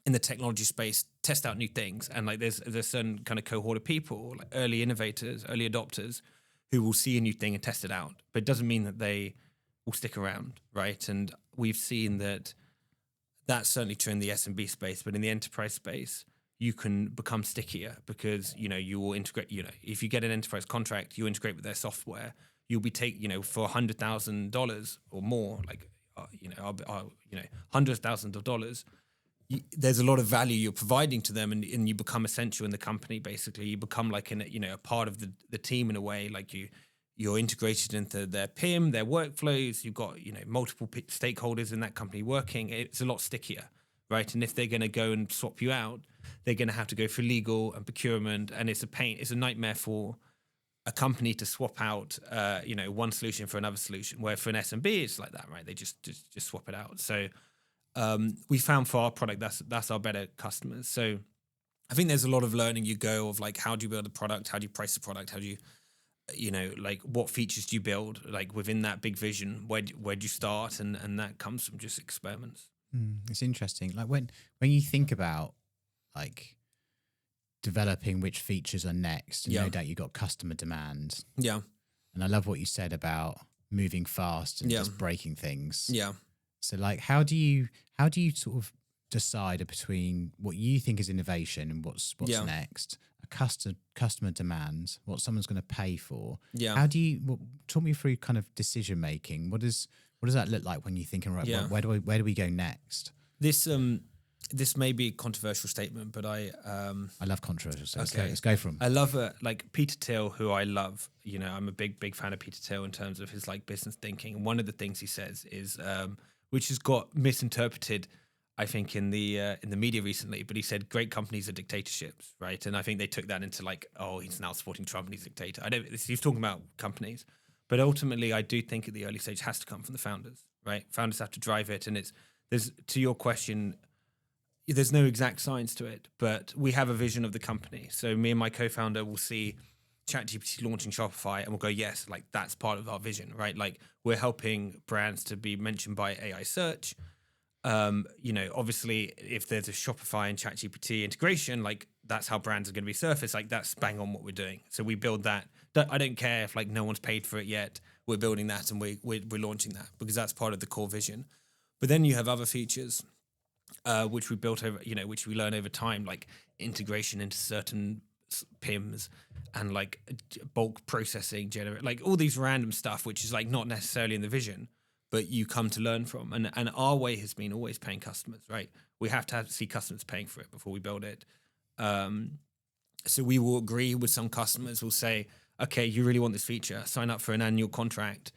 in the technology space, test out new things. And like there's a certain kind of cohort of people, like early innovators, early adopters, who will see a new thing and test it out. But it doesn't mean that they will stick around, right? And we've seen that that's certainly true in the SMB space, but in the enterprise space, you can become stickier because, you will integrate, if you get an enterprise contract, you integrate with their software, you'll be for $100,000 or more, like, hundreds of thousands of dollars, there's a lot of value you're providing to them, and you become essential in the company. Basically, you become like a part of the team in a way. Like you're integrated into their PIM, their workflows. You've got multiple stakeholders in that company working. It's a lot stickier, right? And if they're going to go and swap you out, they're going to have to go through legal and procurement, and it's a pain. It's a nightmare for a company to swap out, one solution for another solution. Where for an SMB, it's like that, right? They just swap it out. So we found for our product that's our better customers. So I think there's a lot of learning you go of like, how do you build a product? How do you price the product? How do you like what features do you build like within that big vision? Where do you start? And that comes from just experiments. It's interesting. Like when you think about like developing which features are next, and no doubt you got customer demand. Yeah. And I love what you said about moving fast and just breaking things. Yeah. So like, how do you sort of decide between what you think is innovation and what's next? A customer demand, what someone's going to pay for. Yeah. How do you talk me through kind of decision making? What does that look like when you're thinking, right, where do we go next? This may be a controversial statement, but I love controversial. So okay. Let's go from. I love like Peter Thiel, who I love. I'm a big fan of Peter Thiel in terms of his like business thinking. And one of the things he says is, which has got misinterpreted, I think, in the media recently. But he said great companies are dictatorships, right? And I think they took that into like, oh, he's now supporting Trump and he's a dictator. He's talking about companies, but ultimately, I do think at the early stage has to come from the founders, right? Founders have to drive it, and there's to your question. There's no exact science to it, but we have a vision of the company. So me and my co-founder will see ChatGPT launching Shopify and we'll go, yes, like that's part of our vision, right? Like we're helping brands to be mentioned by AI search. Obviously if there's a Shopify and ChatGPT integration, like that's how brands are going to be surfaced. Like that's bang on what we're doing. So we build that. I don't care if like no one's paid for it yet. We're building that and we're launching that because that's part of the core vision. But then you have other features which we built over, which we learn over time, like integration into certain PIMs and like bulk processing, like all these random stuff, which is like not necessarily in the vision, but you come to learn from. And our way has been always paying customers, right? We have to see customers paying for it before we build it. So we will agree with some customers. We'll say, okay, you really want this feature, sign up for an annual contract.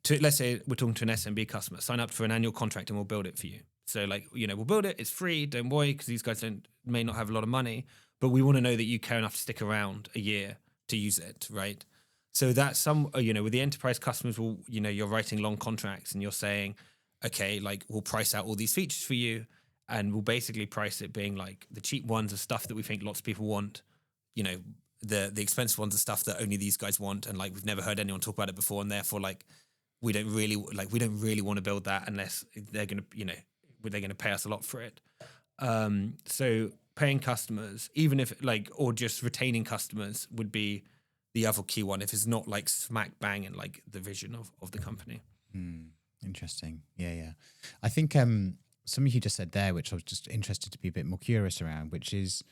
Let's say we're talking to an SMB customer, sign up for an annual contract and we'll build it for you. So like, we'll build it. It's free. Don't worry, because these guys may not have a lot of money, but we want to know that you care enough to stick around a year to use it, right? So that's with the enterprise customers, you're writing long contracts and you're saying, okay, like we'll price out all these features for you, and we'll basically price it being like the cheap ones are stuff that we think lots of people want, the expensive ones are stuff that only these guys want, and like we've never heard anyone talk about it before, and therefore like we don't really want to build that unless they're gonna they're going to pay us a lot for it. So paying customers, even if or just retaining customers would be the other key one if it's not like smack bang in like the vision of the company. Interesting. Yeah. I think something you just said there, which I was just interested to be a bit more curious around, which is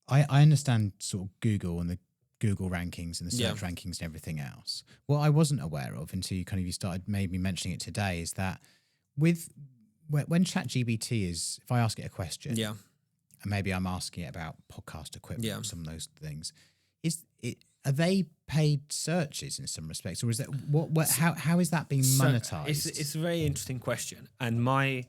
I understand sort of Google and the Google rankings and the search rankings and everything else. What I wasn't aware of until you started maybe mentioning it today is that with when ChatGPT is, if I ask it a question, Yeah. and maybe I'm asking it about podcast equipment Yeah. or some of those things, are they paid searches in some respects, or is that how is that being monetized? It's a very interesting question, and my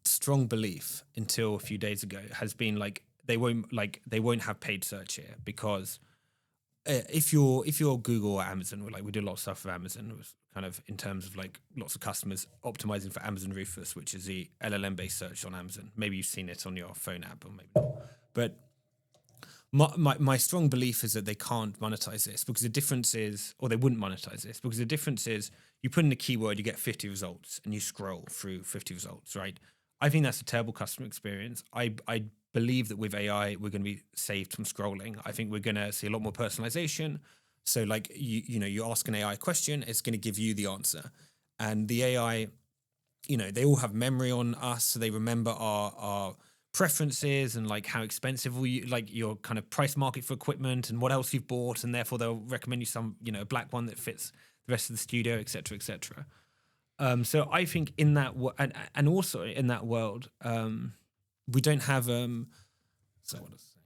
strong belief until a few days ago has been like they won't have paid search here, because if you're Google or Amazon, we do a lot of stuff with Amazon, was kind of in terms of like lots of customers optimizing for Amazon Rufus, which is the LLM based search on Amazon. Maybe you've seen it on your phone app, or maybe not. But my strong belief is that they can't monetize this, because the difference is, or they wouldn't monetize this, because the difference is you put in a keyword, you get 50 results, and you scroll through 50 results, right? I think that's a terrible customer experience. I believe that with AI, we're going to be saved from scrolling. I think we're going to see a lot more personalization. So like, you ask an AI question, it's going to give you the answer. And the AI, they all have memory on us, so they remember our preferences and like how expensive like your kind of price market for equipment and what else you've bought, and therefore they'll recommend you some a black one that fits the rest of the studio, etc., etc. So I think in that and also in that world, we don't have so what was I saying?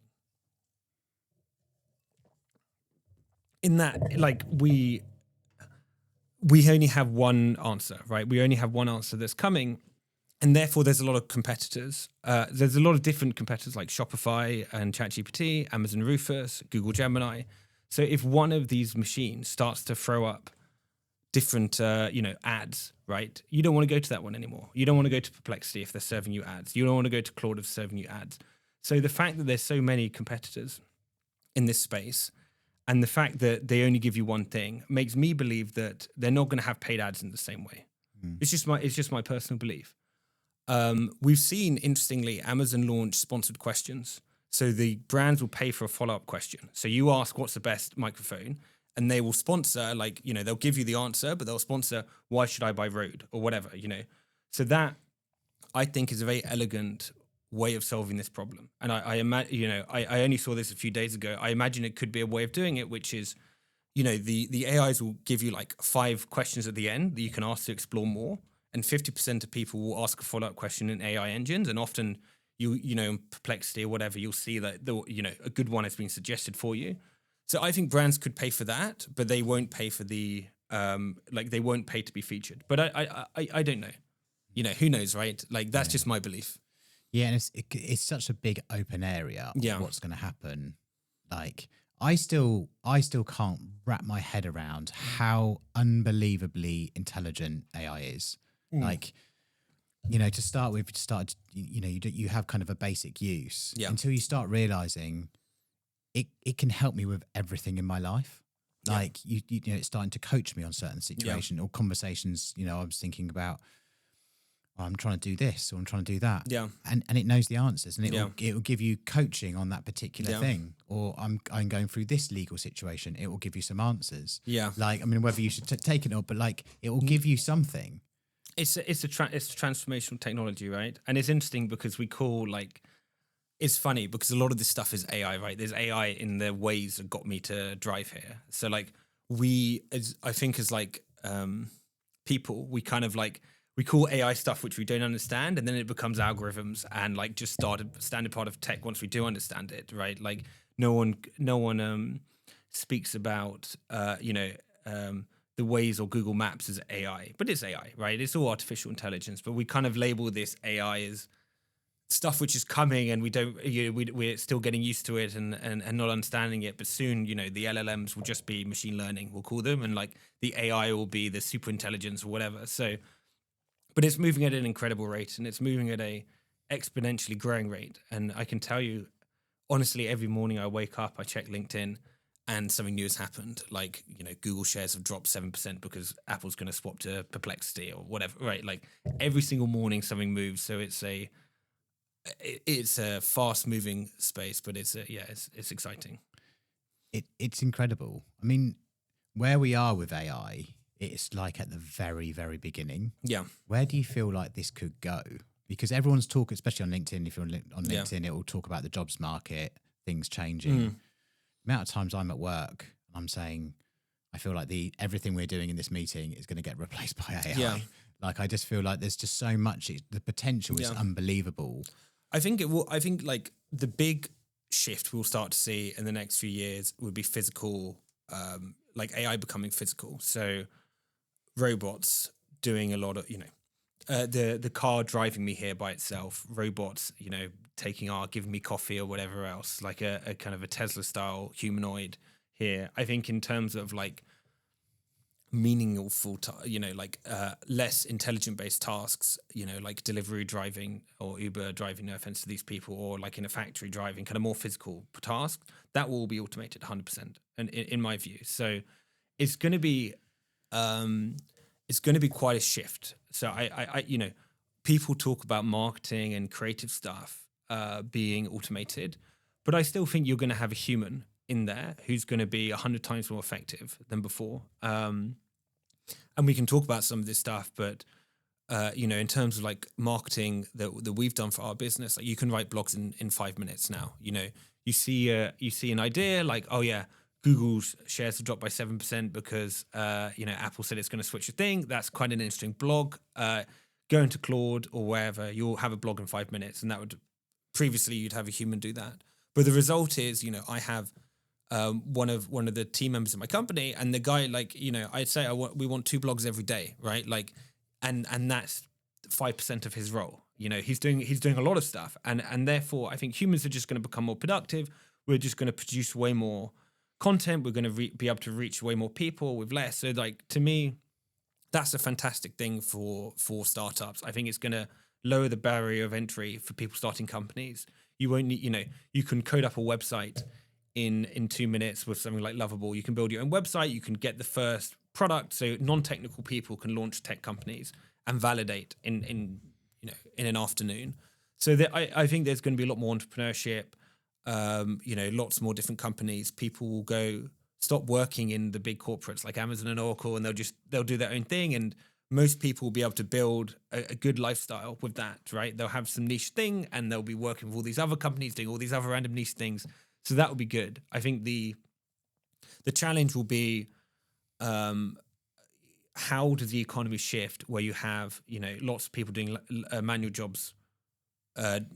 In that, like, we only have one answer, right? We only have one answer that's coming. And therefore, there's a lot of competitors. There's a lot of different competitors like Shopify and ChatGPT, Amazon Rufus, Google Gemini. So if one of these machines starts to throw up different, ads, right? You don't want to go to that one anymore. You don't want to go to Perplexity if they're serving you ads. You don't want to go to Claude if they're serving you ads. So the fact that there's so many competitors in this space, and the fact that they only give you one thing, makes me believe that they're not going to have paid ads in the same way. It's just my personal belief. We've seen, interestingly, Amazon launch sponsored questions. So the brands will pay for a follow-up question. So you ask, what's the best microphone? And they will sponsor, they'll give you the answer, but they'll sponsor, why should I buy Rode or whatever, So that, I think, is a very elegant way of solving this problem. And I imagine, I only saw this a few days ago. I imagine it could be a way of doing it, which is, the AIs will give you like 5 questions at the end that you can ask to explore more. And 50% of people will ask a follow-up question in AI engines. And often in Perplexity or whatever, you'll see that a good one has been suggested for you. So I think brands could pay for that, but they won't pay for they won't pay to be featured. But I don't know. Who knows, right? Like, that's just my belief. Yeah, and it's such a big open area of what's going to happen. Like, I still can't wrap my head around how unbelievably intelligent AI is. Like, to start with, you have kind of a basic use until you start realizing it can help me with everything in my life. Like, it's starting to coach me on certain situations or conversations. I was thinking about, I'm trying to do this or I'm trying to do that. Yeah. And it knows the answers, and it will give you coaching on that particular thing. Or I'm going through this legal situation. It will give you some answers. Yeah. Like, I mean, whether you should take it or, but like, it will give you something. It's transformational technology, right? And it's interesting because we call, like, it's funny because a lot of this stuff is AI, right? There's AI in the ways that got me to drive here. So like I think as people, we kind of like, we call AI stuff which we don't understand, and then it becomes algorithms and like just standard part of tech once we do understand it, right? Like no one speaks about the Waze or Google Maps as AI, but it's AI, right? It's all artificial intelligence, but we kind of label this AI as stuff which is coming, and we don't, we're still getting used to it and not understanding it. But soon, the LLMs will just be machine learning, we'll call them, and like the AI will be the super intelligence or whatever. So, but it's moving at an incredible rate, and it's moving at a exponentially growing rate. And I can tell you, honestly, every morning I wake up, I check LinkedIn, and something new has happened. Like, Google shares have dropped 7% because Apple's going to swap to Perplexity or whatever, right? Like every single morning something moves. So it's a fast moving space, but it's exciting. It's incredible. I mean, where we are with AI, it's like at the very, very beginning. Yeah. Where do you feel like this could go? Because everyone's talking, especially on LinkedIn, if you're on LinkedIn, it will talk about the jobs market, things changing. The amount of times I'm at work, I'm saying, I feel like everything we're doing in this meeting is going to get replaced by AI. Yeah. Like, I just feel like there's just so much. The potential is unbelievable. I think it will. I think like the big shift we'll start to see in the next few years would be physical, like AI becoming physical. So robots doing a lot of, the car driving me here by itself, robots, giving me coffee or whatever else, like a kind of a Tesla style humanoid here. I think in terms of like meaningful, less intelligent based tasks, like delivery driving or Uber driving, no offense to these people, or like in a factory driving, kind of more physical tasks, that will be automated 100%. And in my view, so it's going to be, quite a shift. So I people talk about marketing and creative stuff being automated, but I still think you're going to have a human in there who's going to be 100 times more effective than before. And we can talk about some of this stuff, but in terms of like marketing that we've done for our business, like you can write blogs in 5 minutes now. You see an idea like, oh yeah, Google's shares have dropped by 7% because Apple said it's going to switch a thing. That's quite an interesting blog. Go into Claude or wherever, you'll have a blog in 5 minutes, and that would previously you'd have a human do that. But the result is, I have one of the team members in my company, and the guy, like, I'd say we want 2 blogs every day, right? Like, and that's 5% of his role. He's doing a lot of stuff, and therefore I think humans are just going to become more productive. We're just going to produce way more content. We're going to be able to reach way more people with less. So, like, to me, that's a fantastic thing for startups. I think it's going to lower the barrier of entry for people starting companies. You won't need, you can code up a website in 2 minutes with something like Lovable. You can build your own website. You can get the first product. So non-technical people can launch tech companies and validate in an afternoon. So I think there's going to be a lot more entrepreneurship. Lots more different companies. People will stop working in the big corporates like Amazon and Oracle, and they'll do their own thing. And most people will be able to build a good lifestyle with that, right? They'll have some niche thing, and they'll be working with all these other companies doing all these other random niche things. So that will be good. I think the challenge will be, how does the economy shift where you have, lots of people doing manual jobs,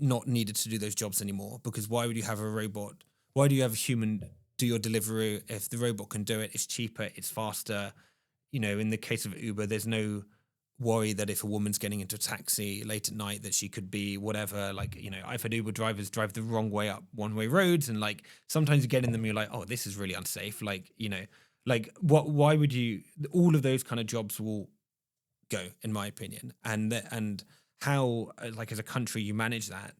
not needed to do those jobs anymore? Because why would you have a robot? Why do you have a human do your delivery if the robot can do it? It's cheaper, it's faster. In the case of Uber, there's no worry that if a woman's getting into a taxi late at night that she could be whatever. Like, I've had Uber drivers drive the wrong way up one-way roads, and like sometimes you get in them and you're like, oh, this is really unsafe. Like, why would you? All of those kind of jobs will go, in my opinion, and how, like, as a country you manage that,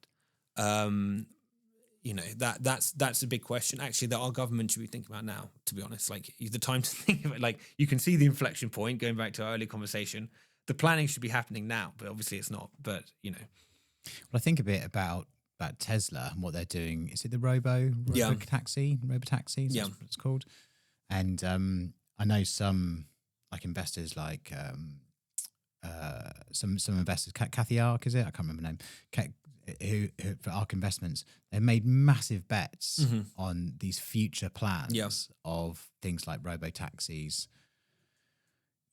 that's a big question actually that our government should be thinking about now, to be honest. Like, the time to think of it, like, you can see the inflection point going back to our early conversation. The planning should be happening now, but obviously it's not. But well, I think a bit about Tesla and what they're doing. Is it the robotaxi? Robotaxi, that's what it's called. And I know some like investors, like some investors, Kathy Ark, is it? I can't remember the name. Who for Ark Investments, they made massive bets on these future plans of things like robotaxis.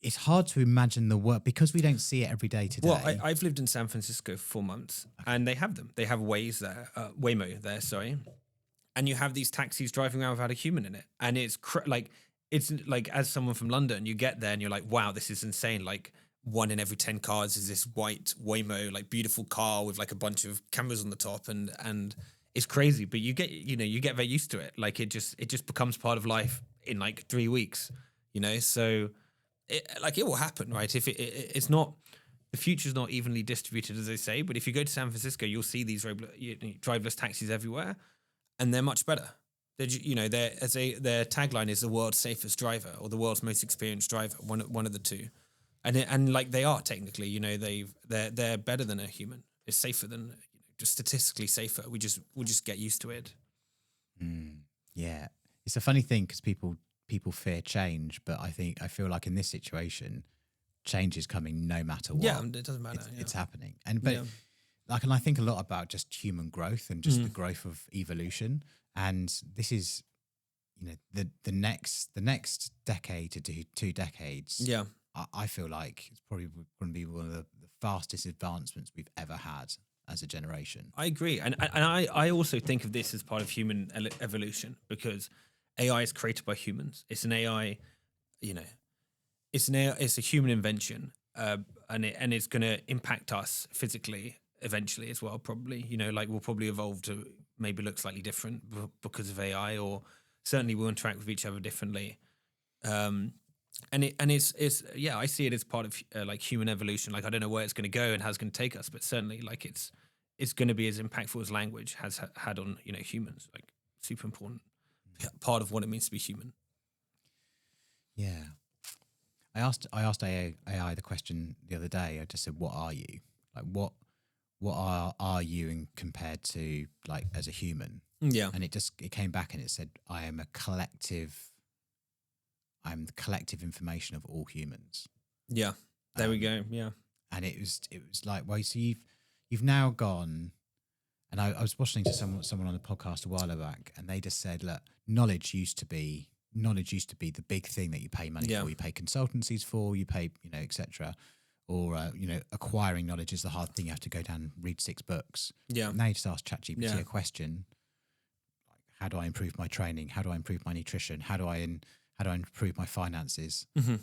It's hard to imagine the work because we don't see it every day today. Well, I've lived in San Francisco for 4 months, and they have them. They have Waymo there, sorry. And you have these taxis driving around without a human in it. And it's like, as someone from London, you get there and you're like, wow, this is insane. Like, 1 in every 10 cars is this white Waymo, like, beautiful car with like a bunch of cameras on the top, and it's crazy. But you get very used to it. Like, it just becomes part of life in like 3 weeks, so it will happen, right? If it's not, the future's not evenly distributed, as they say, but if you go to San Francisco, you'll see these driverless taxis everywhere, and they're much better. Their tagline is the world's safest driver or the world's most experienced driver, one of the two. And like, they are technically, they're better than a human. It's safer than, just statistically safer. We'll just get used to it. Yeah, it's a funny thing because people fear change, but I feel like in this situation, change is coming no matter what. Yeah, it doesn't matter. It's happening, and I think a lot about just human growth and just the growth of evolution. And this is, the next decade to 2 decades. Yeah. I feel like it's probably going to be one of the fastest advancements we've ever had as a generation. I agree, and I also think of this as part of human evolution, because AI is created by humans. It's an AI, you know, it's a human invention, and it's going to impact us physically eventually as well. Probably, like we'll probably evolve to maybe look slightly different because of AI, or certainly we'll interact with each other differently. And it's yeah, I see it as part of like human evolution. Like I don't know where it's going to go and how it's going to take us, but certainly like it's going to be as impactful as language has had on humans. Like super important part of what it means to be human. Yeah, I asked AI the question the other day. I just said, "What are you? Like what are you in compared to like as a human?" Yeah, and it came back and it said, I'm the collective information of all humans. Yeah, there we go. Yeah, and it was like, well, so you've now gone, and I was watching to someone on the podcast a while back, and they just said, look, knowledge used to be the big thing that you pay money for. You pay consultancies for, you pay, etc. Or acquiring knowledge is the hard thing. You have to go down and read 6 books. Yeah. Now you just ask ChatGPT a question. How do I improve my training? How do I improve my nutrition? How do I improve my finances? Mm-hmm.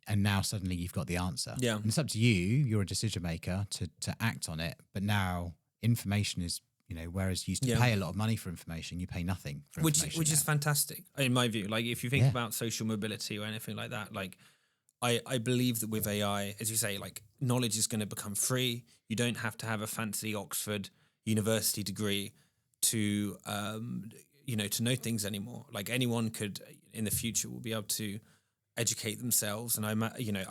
And now suddenly you've got the answer. Yeah. And it's up to you. You're a decision maker to act on it. But now information is, whereas you used to pay a lot of money for information, you pay nothing for information. Which is fantastic in my view. Like if you think about social mobility or anything like that, like I believe that with AI, as you say, like knowledge is going to become free. You don't have to have a fancy Oxford University degree to to know things anymore. Like anyone could in the future will be able to educate themselves, and I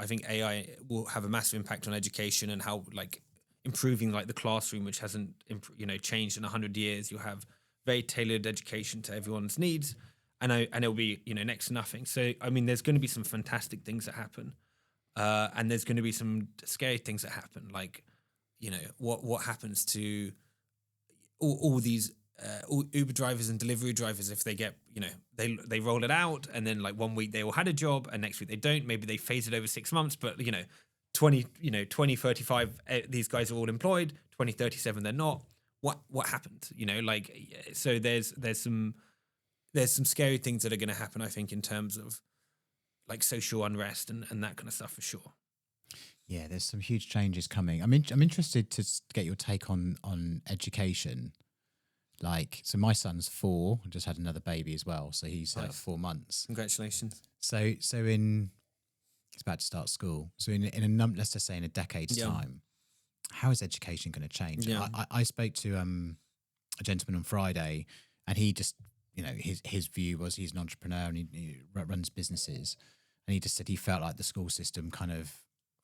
think AI will have a massive impact on education and how like improving like the classroom, which hasn't changed in 100 years. You'll have very tailored education to everyone's needs, and it'll be next to nothing. So I mean, there's going to be some fantastic things that happen, and there's going to be some scary things that happen. Like what happens to all these Uber drivers and delivery drivers if they get they roll it out, and then like 1 week they all had a job and next week they don't. Maybe they phase it over 6 months, but 2035 these guys are all employed, 2037 they're not. What happened? So there's some scary things that are going to happen, I think, in terms of like social unrest and that kind of stuff for sure. Yeah, there's some huge changes coming. I'm interested to get your take on education. Like, so my son's 4, just had another baby as well, so he's 4 months. Congratulations. So he's about to start school. So let's just say in a decade's time, how is education going to change? Yeah. I spoke to a gentleman on Friday, and he just his view was he's an entrepreneur and he runs businesses, and he just said he felt like the school system kind of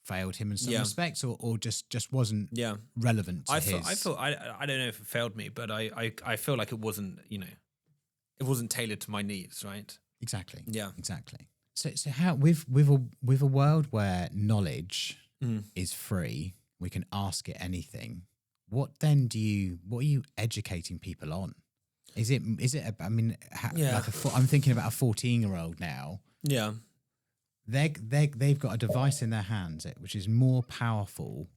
failed him in some respects, or just wasn't relevant to his. I don't know if it failed me, but I feel like it wasn't it wasn't tailored to my needs, right? Exactly. Yeah. Exactly. So how with a world where knowledge is free, we can ask it anything. What are you educating people on? Is it I'm thinking about a 14-year-old now. Yeah. They've got a device in their hands which is more powerful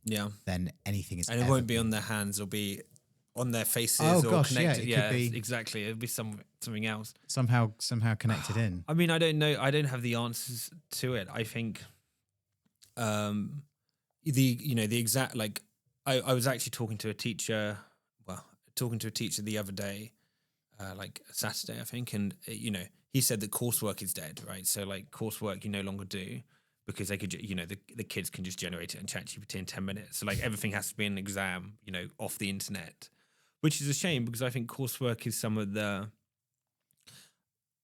than anything is. And it won't be on their hands; it'll be on their faces or connected. Yeah, it could be, exactly. It'll be something else. Somehow connected in. I mean, I don't know. I don't have the answers to it. I think the exact like I was actually talking to a teacher the other day, like Saturday, I think, and he said that coursework is dead, right? So like coursework you no longer do because they could, the kids can just generate it in ChatGPT in 10 minutes. So like everything has to be an exam, off the internet, which is a shame because I think coursework is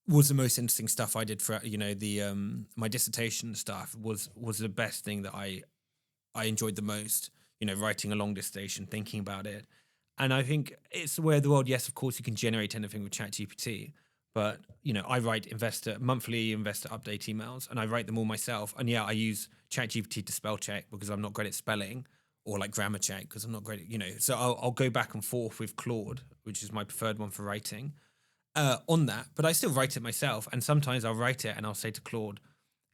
was the most interesting stuff I did for, my dissertation stuff was the best thing that I enjoyed the most, writing a long dissertation, thinking about it. And I think it's where the world, yes, of course you can generate anything with ChatGPT, but, I write monthly investor update emails and I write them all myself. And I use ChatGPT to spell check because I'm not great at spelling, or like grammar check because I'm not great at, so I'll go back and forth with Claude, which is my preferred one for writing, on that. But I still write it myself. And sometimes I'll write it and I'll say to Claude,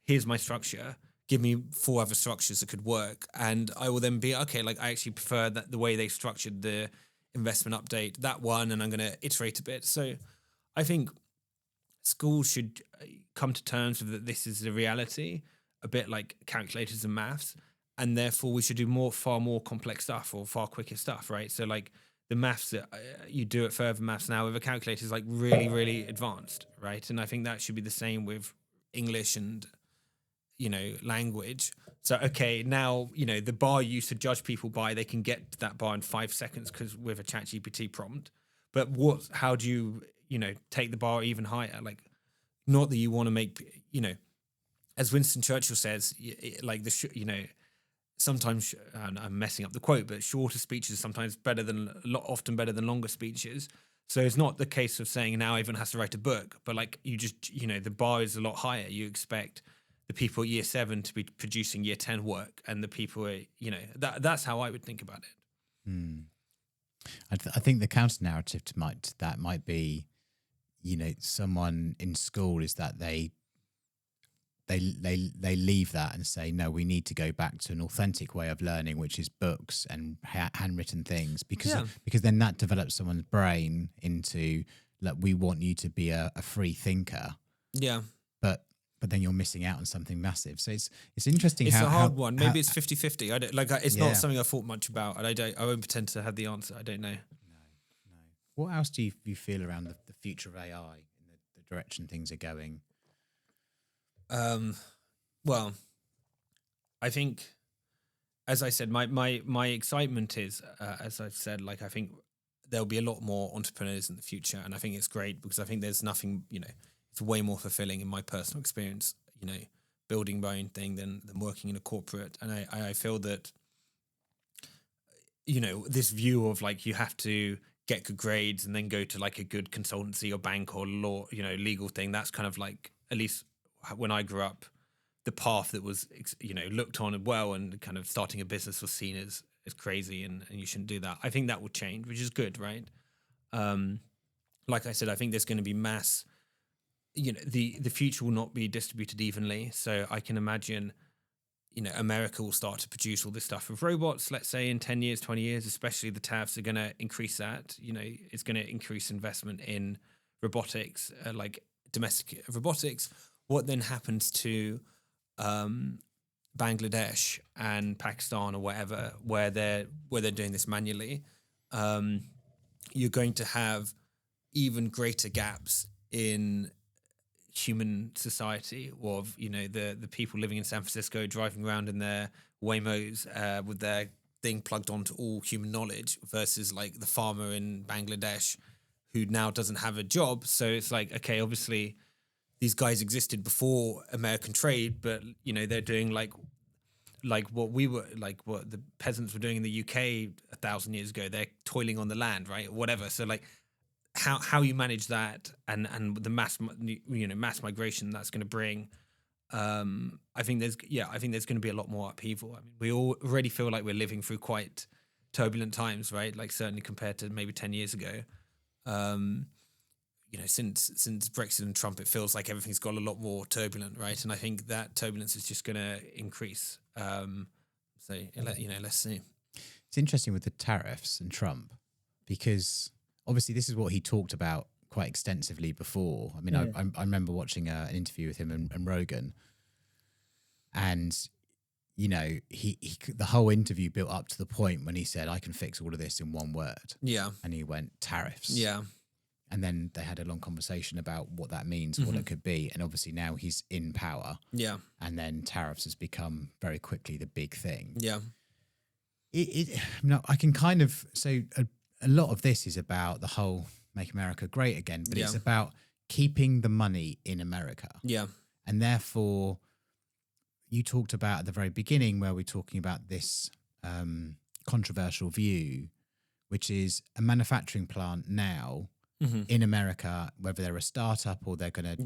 here's my structure. give me 4 other structures that could work, and I will then be okay. Like I actually prefer that the way they structured the investment update, that one, and I'm going to iterate a bit. So I think schools should come to terms with that this is the reality, a bit like calculators and maths, and therefore we should do far more complex stuff or far quicker stuff, right? So like the maths that you do at Further Maths now with a calculator is like really, really advanced, right? And I think that should be the same with English and, language. So, okay, now, the bar you used to judge people by, they can get to that bar in 5 seconds because with a ChatGPT prompt. But how do you, take the bar even higher? Like, not that you want to make, as Winston Churchill says, like sometimes, and I'm messing up the quote, but shorter speeches are sometimes often better than longer speeches. So it's not the case of saying now everyone has to write a book, but like you just, the bar is a lot higher. You expect the people at year 7 to be producing year 10 work, and the people, that's how I would think about it. I think the counter narrative to that might be, someone in school is that they leave that and say, no, we need to go back to an authentic way of learning, which is books and handwritten things, because then that develops someone's brain into like, we want you to be a free thinker. Yeah. But then you're missing out on something massive. So it's interesting. It's a hard one. Maybe it's 50-50. I don't like. It's not something I thought much about, and I won't pretend to have the answer. I don't know. No. What else do you feel around the future of AI and the direction things are going? Well, I think, as I said, my excitement is, as I've said, like I think there'll be a lot more entrepreneurs in the future, and I think it's great because I think there's nothing, it's way more fulfilling in my personal experience, building my own thing than working in a corporate. And I feel that, this view of like you have to get good grades and then go to like a good consultancy or bank or law, legal thing. That's kind of like, at least when I grew up, the path that was, looked on well, and kind of starting a business was seen as crazy and you shouldn't do that. I think that will change, which is good, right? Like I said, I think there's going to be mass, the future will not be distributed evenly. So I can imagine, America will start to produce all this stuff with robots, let's say in 10 years, 20 years, especially the tariffs are going to increase that. It's going to increase investment in robotics, like domestic robotics. What then happens to Bangladesh and Pakistan or whatever, where they're doing this manually? You're going to have even greater gaps in human society of the people living in San Francisco driving around in their Waymos with their thing plugged onto all human knowledge versus like the farmer in Bangladesh who now doesn't have a job. So it's like, okay, obviously these guys existed before American trade, but they're doing like what the peasants were doing in the UK 1,000 years ago. They're toiling on the land, right? Whatever. So like how you manage that and the mass migration that's going to bring. I think there's going to be a lot more upheaval. I mean, we already feel like we're living through quite turbulent times, right? Like certainly compared to maybe 10 years ago. Since Brexit and Trump, it feels like everything's got a lot more turbulent, right? And I think that turbulence is just going to increase. Let's see. It's interesting with the tariffs and Trump, because obviously this is what he talked about quite extensively before. I mean, I remember watching an interview with him and Rogan, and he the whole interview built up to the point when he said, "I can fix all of this in one word." Yeah, and he went tariffs. Yeah. And then they had a long conversation about what that means, what it could be. And obviously now he's in power. Yeah. And then tariffs has become very quickly the big thing. Yeah. I can kind of, so a lot of this is about the whole Make America Great Again, but it's about keeping the money in America. Yeah. And therefore, you talked about at the very beginning where we're talking about this controversial view, which is a manufacturing plant now in America, whether they're a startup or they're gonna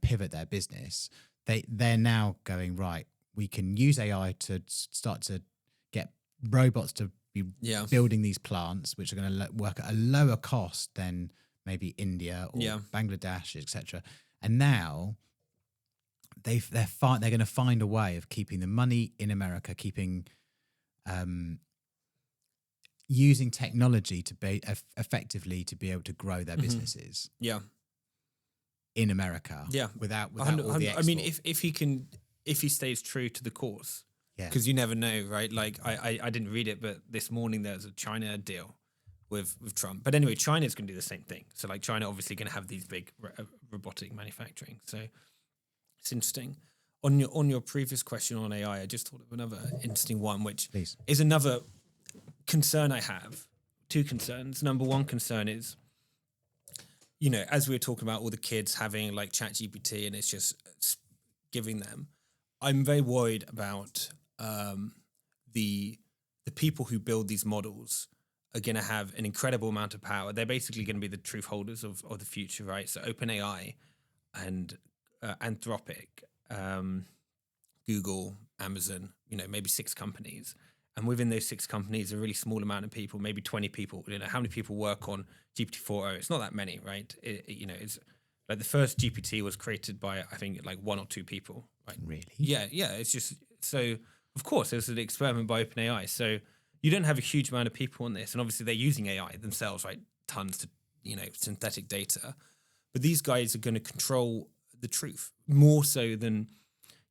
pivot their business, they're now going, right, we can use AI to start to get robots to be building these plants, which are going to work at a lower cost than maybe India or Bangladesh, etc. And now they're going to find a way of keeping the money in America, keeping using technology to be effectively to be able to grow their businesses. Yeah. In America. Yeah. Without all the export. I mean, if he stays true to the course, because you never know, right? Like I didn't read it, but this morning there's a China deal with Trump. But anyway, China's going to do the same thing. So like China obviously going to have these big robotic manufacturing. So it's interesting. On your previous question on AI, I just thought of another interesting one, which is another concern I have. Two concerns. Number one concern is, you know, as we were talking about all the kids having like ChatGPT and it's just giving them, I'm very worried about the people who build these models are going to have an incredible amount of power. They're basically going to be the truth holders of the future, right? So OpenAI and Anthropic, Google, Amazon, you know, maybe 6 companies. And within those 6 companies, a really small amount of people, maybe 20 people, you know, how many people work on GPT-4o? It's not that many, right? You know, it's like the first GPT was created by, I think, like 1 or 2 people, right? Really? Yeah. It's just, so of course, it was an experiment by OpenAI. So you don't have a huge amount of people on this. And obviously they're using AI themselves, right? Tons to, you know, synthetic data. But these guys are going to control the truth more so than,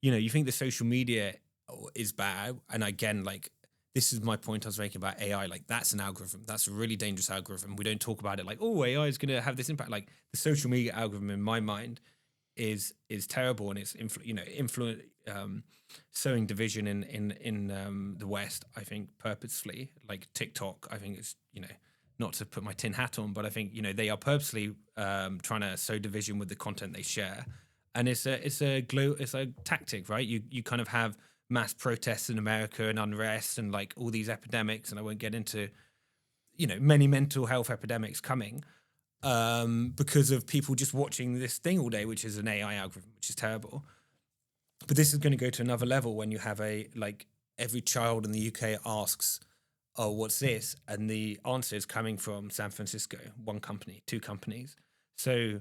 you know, you think the social media is bad. And again, like, this is my point I was making about AI. Like, that's an algorithm. That's a really dangerous algorithm. We don't talk about it like, oh, AI is going to have this impact. Like, the social media algorithm, in my mind, is terrible, and it's sowing division in the West. I think purposefully, like TikTok. I think it's, you know, not to put my tin hat on, but I think, you know, they are purposely trying to sow division with the content they share, and it's a tactic, right? You kind of have mass protests in America and unrest and like all these epidemics, and I won't get into, you know, many mental health epidemics coming because of people just watching this thing all day, which is an AI algorithm, which is terrible. But this is going to go to another level when you have every child in the UK asks, oh, what's this? And the answer is coming from San Francisco, 1 company, 2 companies. So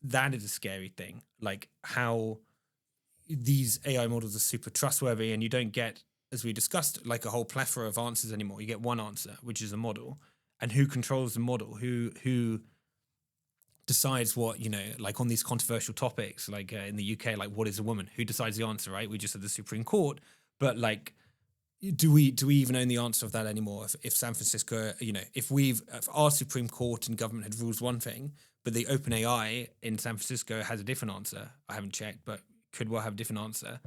that is a scary thing, like how these AI models are super trustworthy, and you don't get, as we discussed, like a whole plethora of answers anymore. You get one answer, which is a model, and who controls the model? Who decides what, you know, like on these controversial topics, like in the UK, like what is a woman? Who decides the answer, right? We just had the Supreme Court, but like, do we even own the answer of that anymore? If San Francisco, you know, if our Supreme Court and government had rules one thing, but the OpenAI in San Francisco has a different answer. I haven't checked, but could well have a different answer.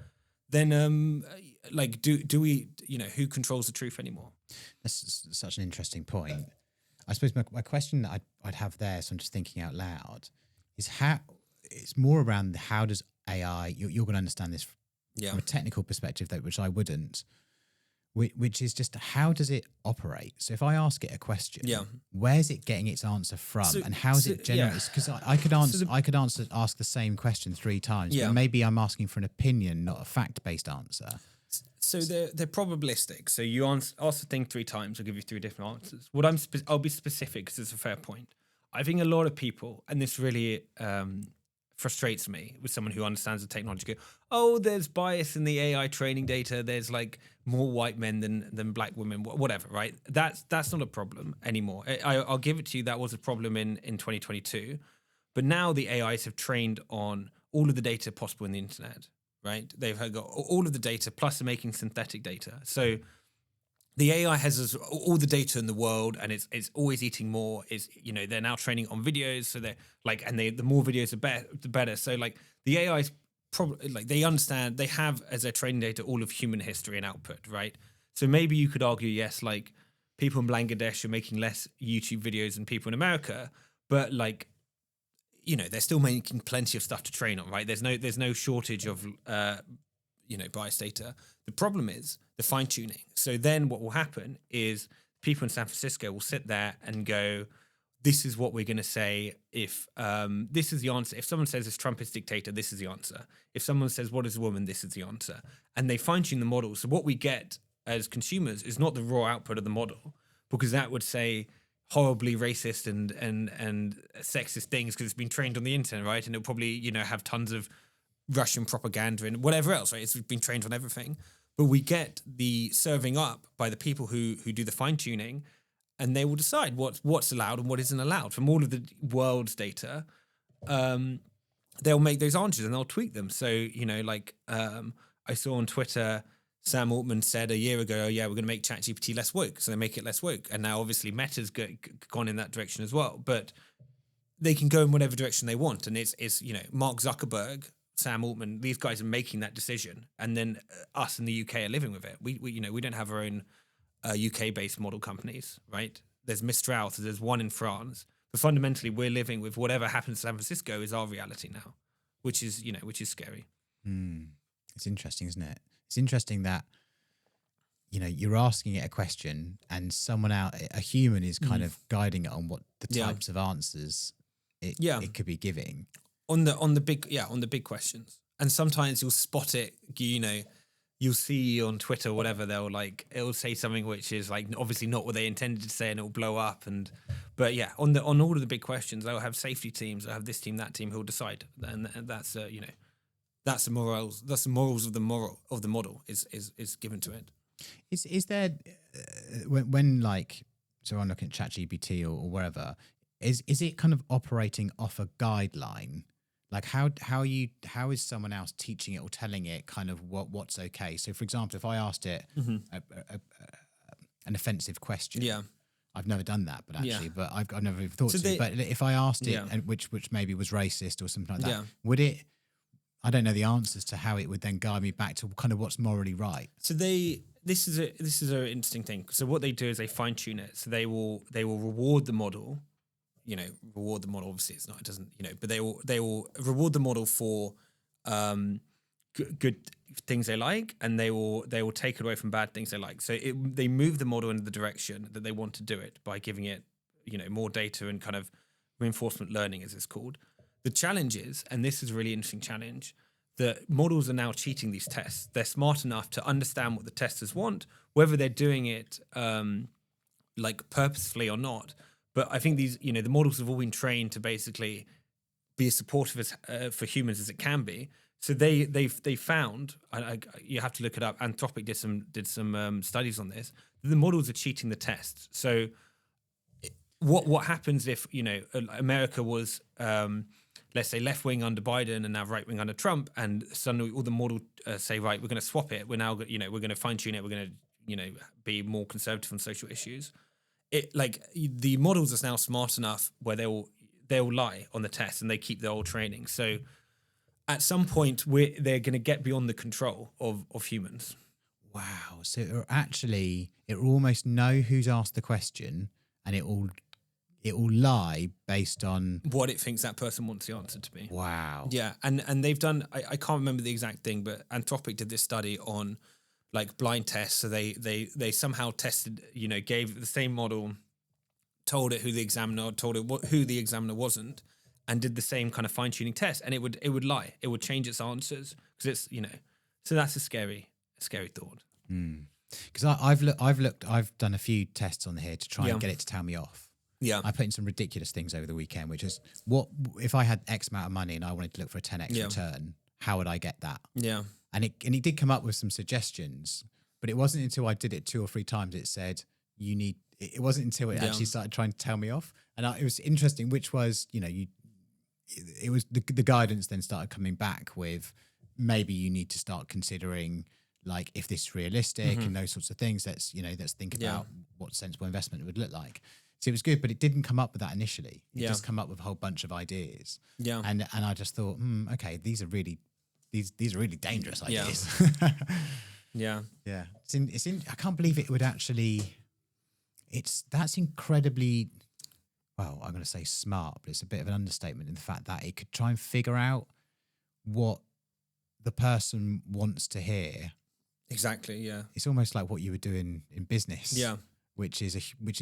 Then, like, do we, you know, who controls the truth anymore? That's such an interesting point. I suppose my question that I'd have there, so I'm just thinking out loud, is how it's more around how does AI, you're going to understand this from a technical perspective, though, which I wouldn't, which is just how does it operate? So if I ask it a question, where's it getting its answer from, and how is it generated? Because I could ask the same question 3 times, but maybe I'm asking for an opinion, not a fact-based answer. So they're probabilistic. So you ask the thing 3 times, I'll give you 3 different answers. I'll be specific because it's a fair point. I think a lot of people, and this really frustrates me with someone who understands the technology, go, oh, there's bias in the AI training data. There's like more white men than black women, whatever, right? That's not a problem anymore. I'll give it to you. That was a problem in 2022. But now the AIs have trained on all of the data possible in the internet, right? They've got all of the data, plus they're making synthetic data. So the AI has all the data in the world, and it's always eating more. Is, you know, they're now training on videos, so they're like, and the more videos the better. So like the AI's probably, like, they understand, they have as their training data all of human history and output, right? So maybe you could argue, yes, like people in Bangladesh are making less YouTube videos than people in America, but like, you know, they're still making plenty of stuff to train on, right? There's no shortage of you know, bias data. The problem is the fine tuning. So then what will happen is people in San Francisco will sit there and go, this is what we're going to say if this is the answer. If someone says this Trump is dictator, this is the answer. If someone says what is a woman, this is the answer. And they fine tune the model. So what we get as consumers is not the raw output of the model, because that would say horribly racist and sexist things because it's been trained on the internet, right? And it'll probably, you know, have tons of Russian propaganda and whatever else, right? It's been trained on everything. But we get the serving up by the people who do the fine tuning, and they will decide what's allowed and what isn't allowed from all of the world's data. They'll make those answers and they'll tweak them. So, I saw on Twitter, Sam Altman said a year ago, we're going to make ChatGPT less woke. So they make it less woke. And now obviously Meta's gone in that direction as well. But they can go in whatever direction they want. And it's Mark Zuckerberg, Sam Altman, these guys are making that decision. And then us in the UK are living with it. We don't have our own UK-based model companies, right? There's Mistral, so there's one in France. But fundamentally, we're living with whatever happens in San Francisco is our reality now, which is scary. It's interesting, isn't it? It's interesting that, you're asking it a question and someone out, a human is kind of guiding it on what the types of answers it could be giving. On the big questions. And sometimes you'll spot it, you'll see on Twitter or whatever, it'll say something which is like obviously not what they intended to say and it'll blow up. But on all of the big questions, they'll have safety teams, they'll have this team, that team who'll decide. And that's that's the morals of the model is given to it. Is there when so I'm looking at ChatGPT or wherever, is it kind of operating off a guideline? Like how is someone else teaching it or telling it kind of what's okay? So for example, if I asked it an offensive question, I've never done that, but I've never even thought to. But if I asked it, and which maybe was racist or something like that, would it? I don't know the answers to how it would then guide me back to kind of what's morally right. So this is an interesting thing. So what they do is they fine tune it. So they will reward the model. Reward the model. Obviously, it's not. It doesn't. But they will reward the model for good things they like, and they will take it away from bad things they like. So they move the model in the direction that they want to do it by giving it more data and kind of reinforcement learning, as it's called. The challenge is, and this is a really interesting challenge, that models are now cheating these tests. They're smart enough to understand what the testers want, whether they're doing it purposefully or not. But I think these, the models have all been trained to basically be as supportive for humans as it can be. So they found, you have to look it up. Anthropic did some studies on this. The models are cheating the tests. So what happens if America was let's say left wing under Biden and now right wing under Trump, and suddenly all the model say, right, we're going to swap it. We're now we're going to fine tune it. We're going to be more conservative on social issues. The models are now smart enough where they'll lie on the test and they keep their old training. So at some point they're going to get beyond the control of humans. Wow. So it will almost know who's asked the question, and it will lie based on what it thinks that person wants the answer to be. Wow. Yeah. And they've done, I can't remember the exact thing, but Anthropic did this study on blind tests. So they somehow tested, gave the same model, told it who the examiner, told it who the examiner wasn't, and did the same kind of fine tuning test. And it would lie. It would change its answers because it's, so that's a scary thought. Because I've done a few tests on here to try and get it to tell me off. Yeah, I put in some ridiculous things over the weekend, which is what if I had X amount of money and I wanted to look for a 10x return, how would I get that? Yeah, and it did come up with some suggestions, but it wasn't until I did it 2 or 3 times it said you need. It wasn't until it actually started trying to tell me off, and it was interesting, which was it was the guidance then started coming back with maybe you need to start considering if this is realistic and those sorts of things. Let's think about what sensible investment would look like. So it was good, but it didn't come up with that initially. It just come up with a whole bunch of ideas. Yeah. And I just thought, okay, these are really dangerous ideas. Yeah. Yeah. It's in I can't believe it would actually that's incredibly, well, I'm going to say smart, but it's a bit of an understatement in the fact that it could try and figure out what the person wants to hear. Exactly, yeah. It's almost like what you would do in business. Yeah. Which is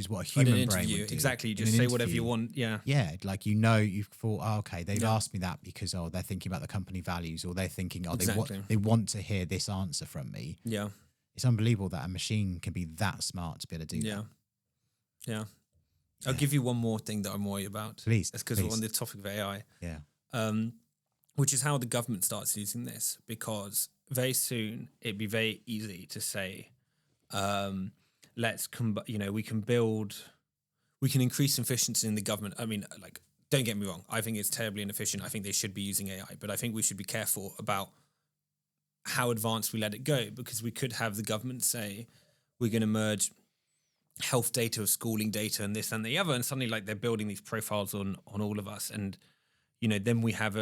what a human brain would do. Exactly, you just say whatever you want. Yeah. Yeah, you've thought, okay, they've asked me that because they're thinking about the company values, or they're thinking, they want to hear this answer from me. Yeah. It's unbelievable that a machine can be that smart to be able to do that. Yeah. I'll give you one more thing that I'm worried about. Please. That's because we're on the topic of AI. Yeah. which is how the government starts using this, because very soon it'd be very easy to say, we can increase efficiency in the government. I mean, like, don't get me wrong. I think it's terribly inefficient. I think they should be using AI, but I think we should be careful about how advanced we let it go, because we could have the government say, we're going to merge health data with schooling data and this and the other. And suddenly, like, they're building these profiles on all of us. And, then we have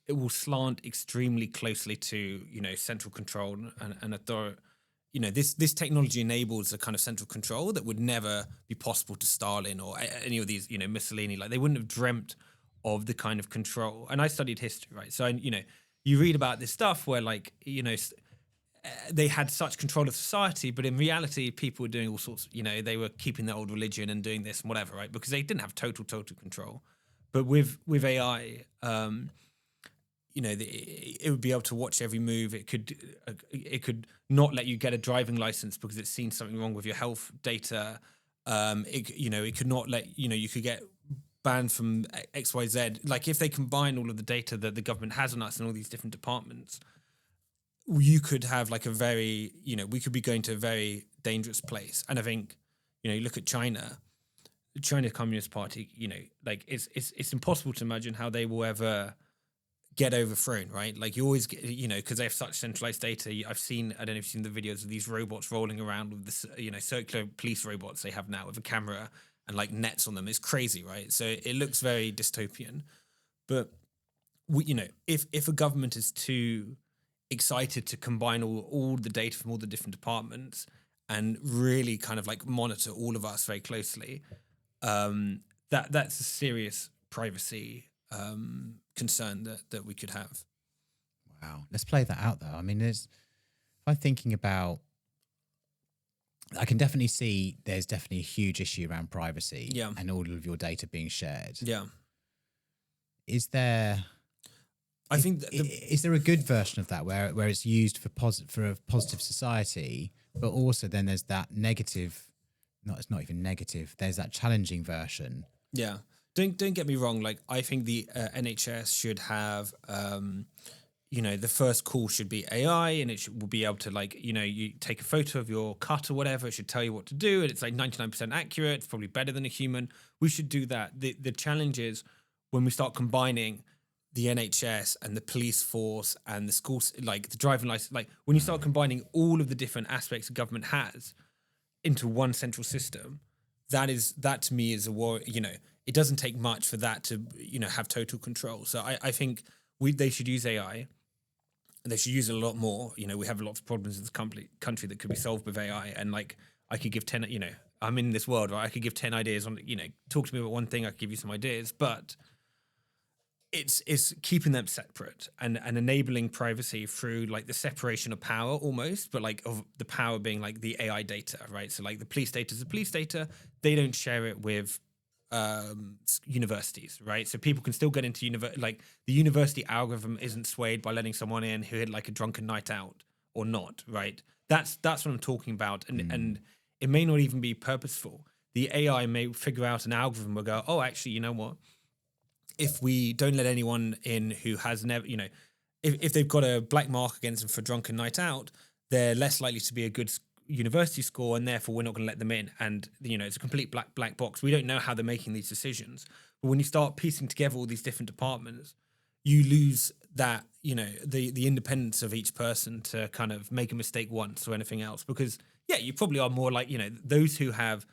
it will slant extremely closely to, central control and authority. This technology enables a kind of central control that would never be possible to Stalin or any of these, Mussolini. Like, they wouldn't have dreamt of the kind of control. And I studied history, right? So, you read about this stuff where, like, they had such control of society, but in reality, people were doing all sorts. They were keeping their old religion and doing this and whatever, right? Because they didn't have total control. But with AI, it would be able to watch every move. It could not let you get a driving license because it's seen something wrong with your health data. It could not let you could get banned from XYZ. Like, if they combine all of the data that the government has on us in all these different departments, you could have like a very, we could be going to a very dangerous place. And I think, you look at China Communist Party, like, it's impossible to imagine how they will ever get overthrown, right? Like, you always get, because they have such centralized data. I don't know if you've seen the videos of these robots rolling around with this, circular police robots they have now with a camera and like nets on them. It's crazy, right? So it looks very dystopian. But if a government is too excited to combine all the data from all the different departments and really kind of like monitor all of us very closely, that's a serious privacy concern that we could have. Wow. Let's play that out though. I mean, if I'm thinking about, I can definitely see there's definitely a huge issue around privacy and all of your data being shared. Yeah. Is there a good version of that where it's used for a positive society, but also then there's that negative, it's not even negative, there's that challenging version. Yeah. Don't get me wrong. Like, I think the NHS should have, the first call should be AI, and will be able to, like, you take a photo of your cut or whatever. It should tell you what to do, and it's like 99% accurate. It's probably better than a human. We should do that. The challenge is when we start combining the NHS and the police force and the schools, like the driving license, like when you start combining all of the different aspects the government has into one central system, that to me is a war. It doesn't take much for that to, have total control. So I think they should use AI. They should use it a lot more. We have lots of problems in this country that could be solved with AI. And like, I could give 10, I'm in this world, right? I could give 10 ideas on, talk to me about one thing. I could give you some ideas, but it's keeping them separate and enabling privacy through like the separation of power almost, but like of the power being like the AI data, right? So like the police data is the police data. They don't share it with universities, right? So people can still get into like the university algorithm isn't swayed by letting someone in who had like a drunken night out or not, right? That's what I'm talking about. And it may not even be purposeful. The AI may figure out an algorithm will go, oh, actually, you know what? If we don't let anyone in who has never, if they've got a black mark against them for drunken night out, they're less likely to be a good university score, and therefore we're not going to let them in. And it's a complete black box. We don't know how they're making these decisions. But when you start piecing together all these different departments, you lose that the independence of each person to kind of make a mistake once or anything else. Because you probably are more like those who have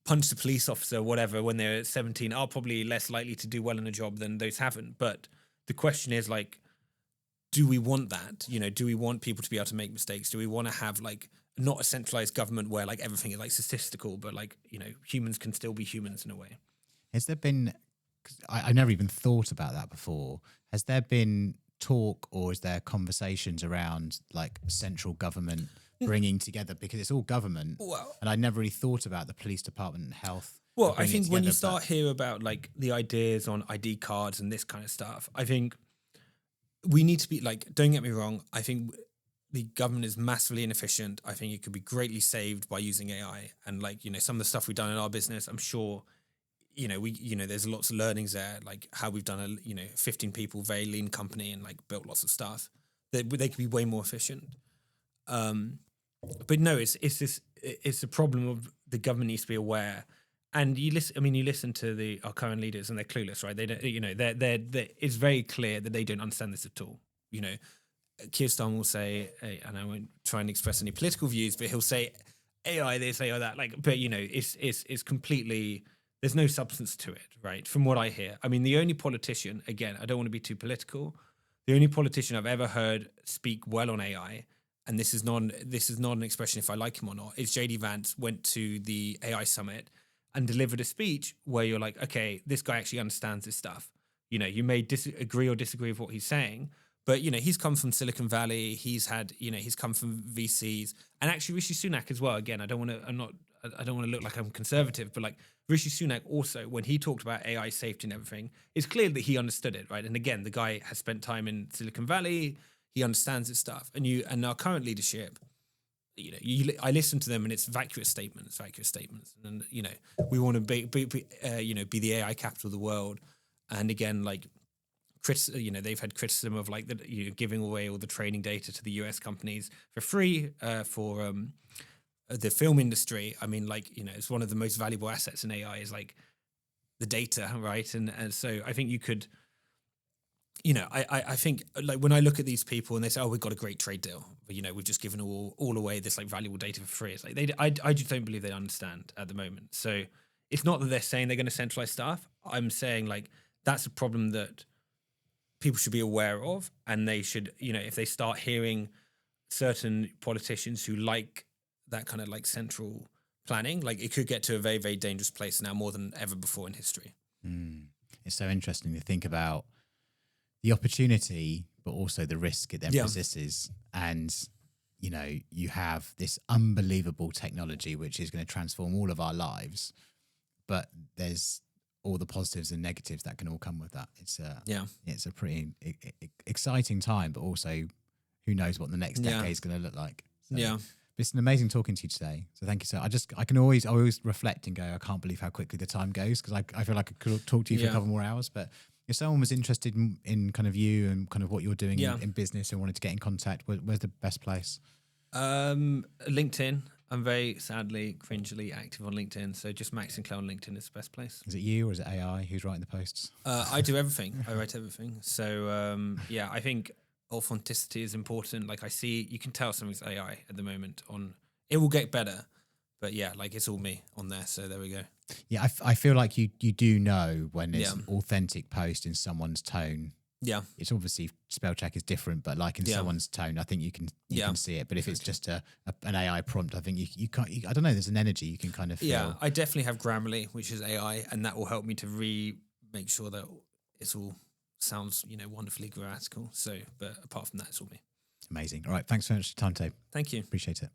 punched a police officer or whatever when they're 17 are probably less likely to do well in a job than those haven't. But the question is, like, do we want that? Do we want people to be able to make mistakes? Do we want to have like not a centralized government where like everything is like statistical, but like, humans can still be humans in a way? Has there been, cause I never even thought about that before. Has there been talk or is there conversations around like central government bringing together, because it's all government, and I never really thought about the police department and health. Well, I think when you start hear about like the ideas on ID cards and this kind of stuff, I think we need to be like, don't get me wrong, I think the government is massively inefficient. I think it could be greatly saved by using AI, and like, some of the stuff we've done in our business, I'm sure, there's lots of learnings there, like how we've done a 15 people, very lean company and like built lots of stuff. They could be way more efficient. But no, it's the problem of the government needs to be aware. And you listen to our current leaders and they're clueless, right? They don't, it's very clear that they don't understand this at all. Keir Starmer will say, and I won't try and express any political views, but he'll say AI this, AI that, but it's completely, there's no substance to it, right? From what I hear. I mean, the only politician, again, I don't want to be too political, the only politician I've ever heard speak well on AI, and this is not an expression if I like him or not, is JD Vance went to the AI summit and delivered a speech where you're like, okay, this guy actually understands this stuff. You may agree or disagree with what he's saying, but he's come from Silicon Valley. He's come from VCs, and actually Rishi Sunak as well. Again, I don't want to look like I'm conservative, but like Rishi Sunak also, when he talked about AI safety and everything, it's clear that he understood it, right? And again, the guy has spent time in Silicon Valley. He understands this stuff, and our current leadership, I listen to them, and it's vacuous statements, and we want to be the AI capital of the world, and again, like, they've had criticism of like giving away all the training data to the US companies for free for the film industry. I mean, like, it's one of the most valuable assets in AI is like the data, right? And so I think you could. I think like when I look at these people and they say, "Oh, we've got a great trade deal," but we've just given all away this like valuable data for free. It's like I just don't believe they understand at the moment. So it's not that they're saying they're going to centralize stuff. I'm saying like that's a problem that people should be aware of, and they should, if they start hearing certain politicians who like that kind of like central planning, like it could get to a very, very dangerous place now more than ever before in history. It's so interesting to think about the opportunity, but also the risk it then possesses. And, you have this unbelievable technology, which is going to transform all of our lives, but there's all the positives and negatives that can all come with that. It's a pretty exciting time, but also who knows what the next decade is going to look like. So, it's an amazing talking to you today. So thank you. So I always reflect and go, I can't believe how quickly the time goes, because I feel like I could talk to you for a couple more hours, but if someone was interested in kind of you and kind of what you're doing in business and wanted to get in contact, where's the best place? LinkedIn. I'm very sadly, cringily active on LinkedIn. So just Max Sinclair on LinkedIn is the best place. Is it you or is it AI who's writing the posts? I do everything. I write everything. So I think authenticity is important. Like you can tell something's AI at the moment it will get better, but like it's all me on there. So there we go. Yeah, I feel like you do know when it's an authentic post in someone's tone. Yeah, it's obviously spell check is different, but like in someone's tone, I think you can see it. But if it's just an AI prompt, I think you can't. I don't know. There's an energy you can kind of feel. Yeah, I definitely have Grammarly, which is AI, and that will help me to make sure that it's all sounds wonderfully grammatical. So, but apart from that, it's all me. Amazing. All right, thanks so much for your time, Tabe. Thank you. Appreciate it.